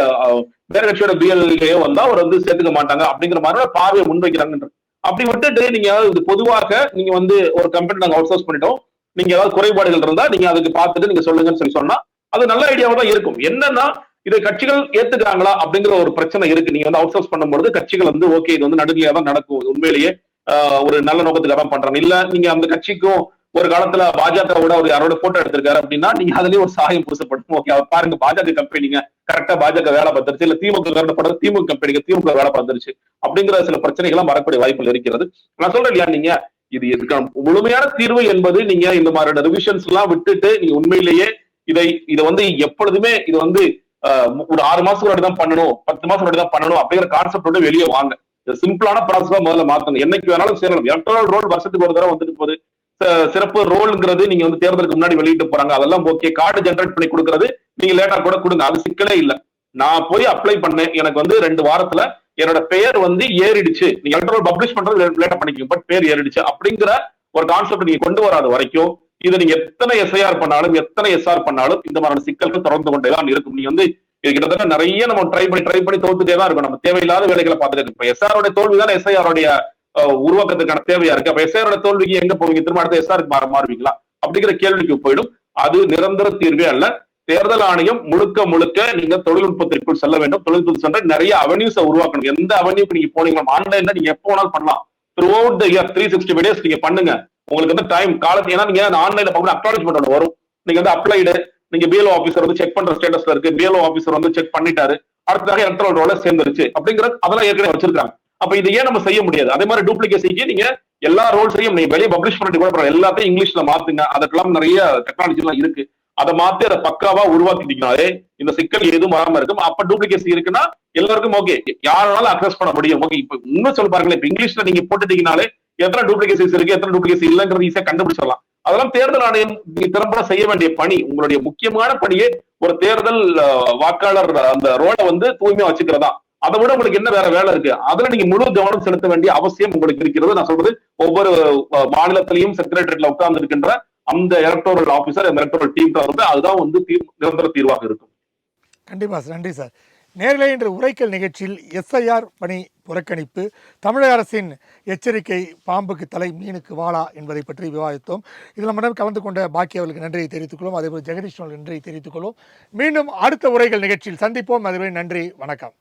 வேற கட்சியோட பிஎல்ஏவோ வந்தா அவர் வந்து சேர்த்துக்க மாட்டாங்க அப்படிங்கிற மாதிரி பார்வையை முன்வைக்கிறாங்க. அப்படி விட்டுட்டு நீங்க பொதுவாக நீங்க வந்து ஒரு கம்பெனி நாங்க அவுட் சோர்ஸ் பண்ணிட்டோம், நீங்க ஏதாவது குறைபாடுகள் இருந்தா நீங்க அதுக்கு பார்த்துட்டு நீங்க சொல்லுங்கன்னு சொல்லி சொன்னா அது நல்ல ஐடியாவா தான் இருக்கும். என்னன்னா இதை கட்சிகள் ஏத்துக்கிறாங்களா அப்படிங்கிற ஒரு பிரச்சனை இருக்கு. நீங்க வந்து அவுட் சோர்ஸ் பண்ணும்போது கட்சிகள் வந்து ஓகே இது வந்து நடுநிலையா தான் நடக்கும், உண்மையிலேயே ஒரு நல்ல நோக்கத்துக்காக தான் பண்றாங்க. இல்ல நீங்க அந்த கட்சிக்கும் ஒரு காலத்துல பாஜகவோட ஒரு யாரோட போட்டோ எடுத்திருக்காரு அப்படின்னா நீங்க அதுலயே ஒரு சாயம் பூசப்படும். ஓகே அவர் பாருங்க பாஜக கம்பெனிங்க கரெக்டா பாஜக வேலை பார்த்துருச்சு, இல்ல திமுக திமுக கம்பெனிக்கு திமுக வேலை பார்த்துருச்சு அப்படிங்கிற சில பிரச்சனைகள்லாம் வரக்கூடிய வாய்ப்புகள் இருக்கிறது. நான் சொல்றேன் இல்லையா, நீங்க இது இதுக்கான முழுமையான தீர்வு என்பது நீங்க இந்த மாதிரியான ரிவிஷன்ஸ் எல்லாம் விட்டுட்டு நீங்க உண்மையிலேயே இதை வந்து எப்பொழுதுமே இது வந்து ஒரு 6 மாசம் முன்னாடி தான் பண்ணணும், 10 மாசம் முன்னாடி தான் பண்ணணும் அப்படிங்கிற கான்செப்டோட வெளியே வாங்க. சிம்பிளான ப்ராசஸா முதல்ல மாத்தணும். என்னைக்கு வேணாலும் சேரணும். எலக்ட்ரல் ரோல் வருஷத்துக்கு ஒரு தடவை வந்துட்டு போகுது. சிறப்பு ரோல்ங்கிறது நீங்க வந்து தேர்தலுக்கு முன்னாடி வெளியிட்டு போறாங்க, அதெல்லாம் ஓகே. கார்டு ஜெனரேட் பண்ணி கொடுக்கறது நீங்க லேட்டா கூட கொடுங்க, அது சிக்கலே இல்லை. நான் போய் அப்ளை பண்ணேன், எனக்கு வந்து 2 வாரத்துல என்னோட பெயர் வந்து ஏறிடுச்சு. நீங்க எலக்ட்ரல் பப்ளிஷ் பண்றது லேட்டா பண்ணிக்கோங்க, பட் பேர் ஏறிடுச்சு அப்படிங்கிற ஒரு கான்செப்ட் நீங்க கொண்டு வராத வரைக்கும் இதை நீங்க எத்தனை எஸ்ஐஆர் பண்ணாலும் எத்தனை எஸ்ஆர் பண்ணாலும் இந்த மாதிரியான சிக்கல்கள் தொடர்ந்து கொண்டேதான் இருக்கும். நீங்க வந்து கிட்டத்தட்ட நிறைய நம்ம ட்ரை பண்ணி தோத்துட்டே தான் இருக்கும். நம்ம தேவையில்லாத வேலைகளை பார்த்துட்டு இப்ப எஸ்ஆரோட தோல்விதான் எஸ்ஐஆருடைய உருவாக்கத்துக்கான தேவையா இருக்கு. அப்ப எஸ்ஐஆரோட தோல்விக்கு எங்க போவீங்க, திரும்ப அடுத்த எஸ்ஆருக்கு மாறுவீங்களா அப்படிங்கிற கேள்விக்கு போயிடும். அது நிரந்தர தீர்வே அல்ல. தேர்தல் ஆணையம் முழுக்க நீங்க தொழில்நுட்பத்திற்குள் செல்ல வேண்டும். தொழில்நுட்பம் சென்ற நிறைய அவென்யூஸை உருவாக்கணும். எந்த அவென்யூக்கு நீங்க போனீங்க ஆன்லைன்ல நீங்க எப்போ வேணாலும் பண்ணலாம். Through out the year 365 days நீங்க பண்ணுங்க. உங்களுக்கு வந்து டைம் காலத்து, ஏன்னா நீங்க ஆன்லைன்ல பார்க்கணும் அக்னாலஜ்மெண்ட் வரும். நீங்க வந்து அப்ளைடு, நீங்க பிஎல்ஓ ஆபீசர் வந்து செக் பண்ற ஸ்டேட்டஸ்ல இருக்கு, பிஎல்ஓ ஆபீசர் வந்து செக் பண்ணிட்டாரு, அடுத்ததாக எலக்ட்ரல் ரோல சேர்ந்துருச்சு அப்படிங்கிறது அதெல்லாம் ஏற்கனவே வச்சிருக்காங்க. அப்ப இது ஏன் நம்ம செய்ய முடியாது? அதே மாதிரி டூப்ளிகேசிக்கு நீங்க எல்லா ரோல்ஸையும் நீங்க வெளியே பப்ளிஷ் பண்ணிட்டு கூட எல்லாத்தையும் இங்கிலீஷ்ல மாத்துங்க. அதுக்கெல்லாம் நிறைய டெக்னாலஜி எல்லாம் இருக்கு. அதை மாத்தி அதை பக்காவா உருவாக்கிட்டீங்கனாலே இந்த சிக்கல் எதுவும் வராம இருக்கும். அப்ப டூப்ளிகேசி இருக்குன்னா எல்லாருக்கும் ஓகே, யாராலும் அக்சஸ் பண்ண முடியும். ஓகே, இப்ப இன்னும் சொல்ல பாருங்களேன், இப்ப இங்கிலீஷ்ல நீங்க போட்டுட்டீங்கனாலே எத்தனை டூப்ளிகேசிஸ் இருக்கு, எத்தனை டூப்ளிகேசி இல்லைங்கிறது ஈஸியா கண்டுபிடிச்சிடலாம். அதெல்லாம் தேர்தல் ஆணையம் திறம்பட செய்ய வேண்டிய பணி. உங்களுடைய முக்கியமான பணியே ஒரு தேர்தல் வாக்காளர் அந்த ரோலை வந்து தூய்மையா வச்சுக்கிறதா. அதை விட உங்களுக்கு என்ன வேற வேலை இருக்கு? அதுல நீங்க முழு கவனம் செலுத்த வேண்டிய அவசியம் உங்களுக்கு இருக்கிறது. நான் சொல்றது ஒவ்வொரு மாநிலத்திலையும் செக்ரட்டரியேட்ல உட்கார்ந்து இருக்கின்ற அந்த எலக்டோரல் ஆபீசர், அந்த எலக்டோரல் டீம் அதுதான் வந்து நிரந்தர தீர்வாக இருக்கும். கண்டிப்பா சார், நன்றி சார். நேரிலே இன்று உரைக்கல் நிகழ்ச்சியில் எஸ்ஐஆர் பணி புறக்கணிப்பு, தமிழக அரசின் எச்சரிக்கை, பாம்புக்கு தலை மீனுக்கு வாளா என்பதை பற்றி விவாதித்தோம். இதில் நம்மிடம் கலந்து கொண்ட பாக்கி அவர்களுக்கு நன்றியை தெரிவித்துக் கொள்வோம். அதேபோல் ஜெகதீஷ் நன்றியை தெரிவித்துக் கொள்வோம். மீண்டும் அடுத்த உரைகள் நிகழ்ச்சியில் சந்திப்போம். அதுவரை நன்றி, வணக்கம்.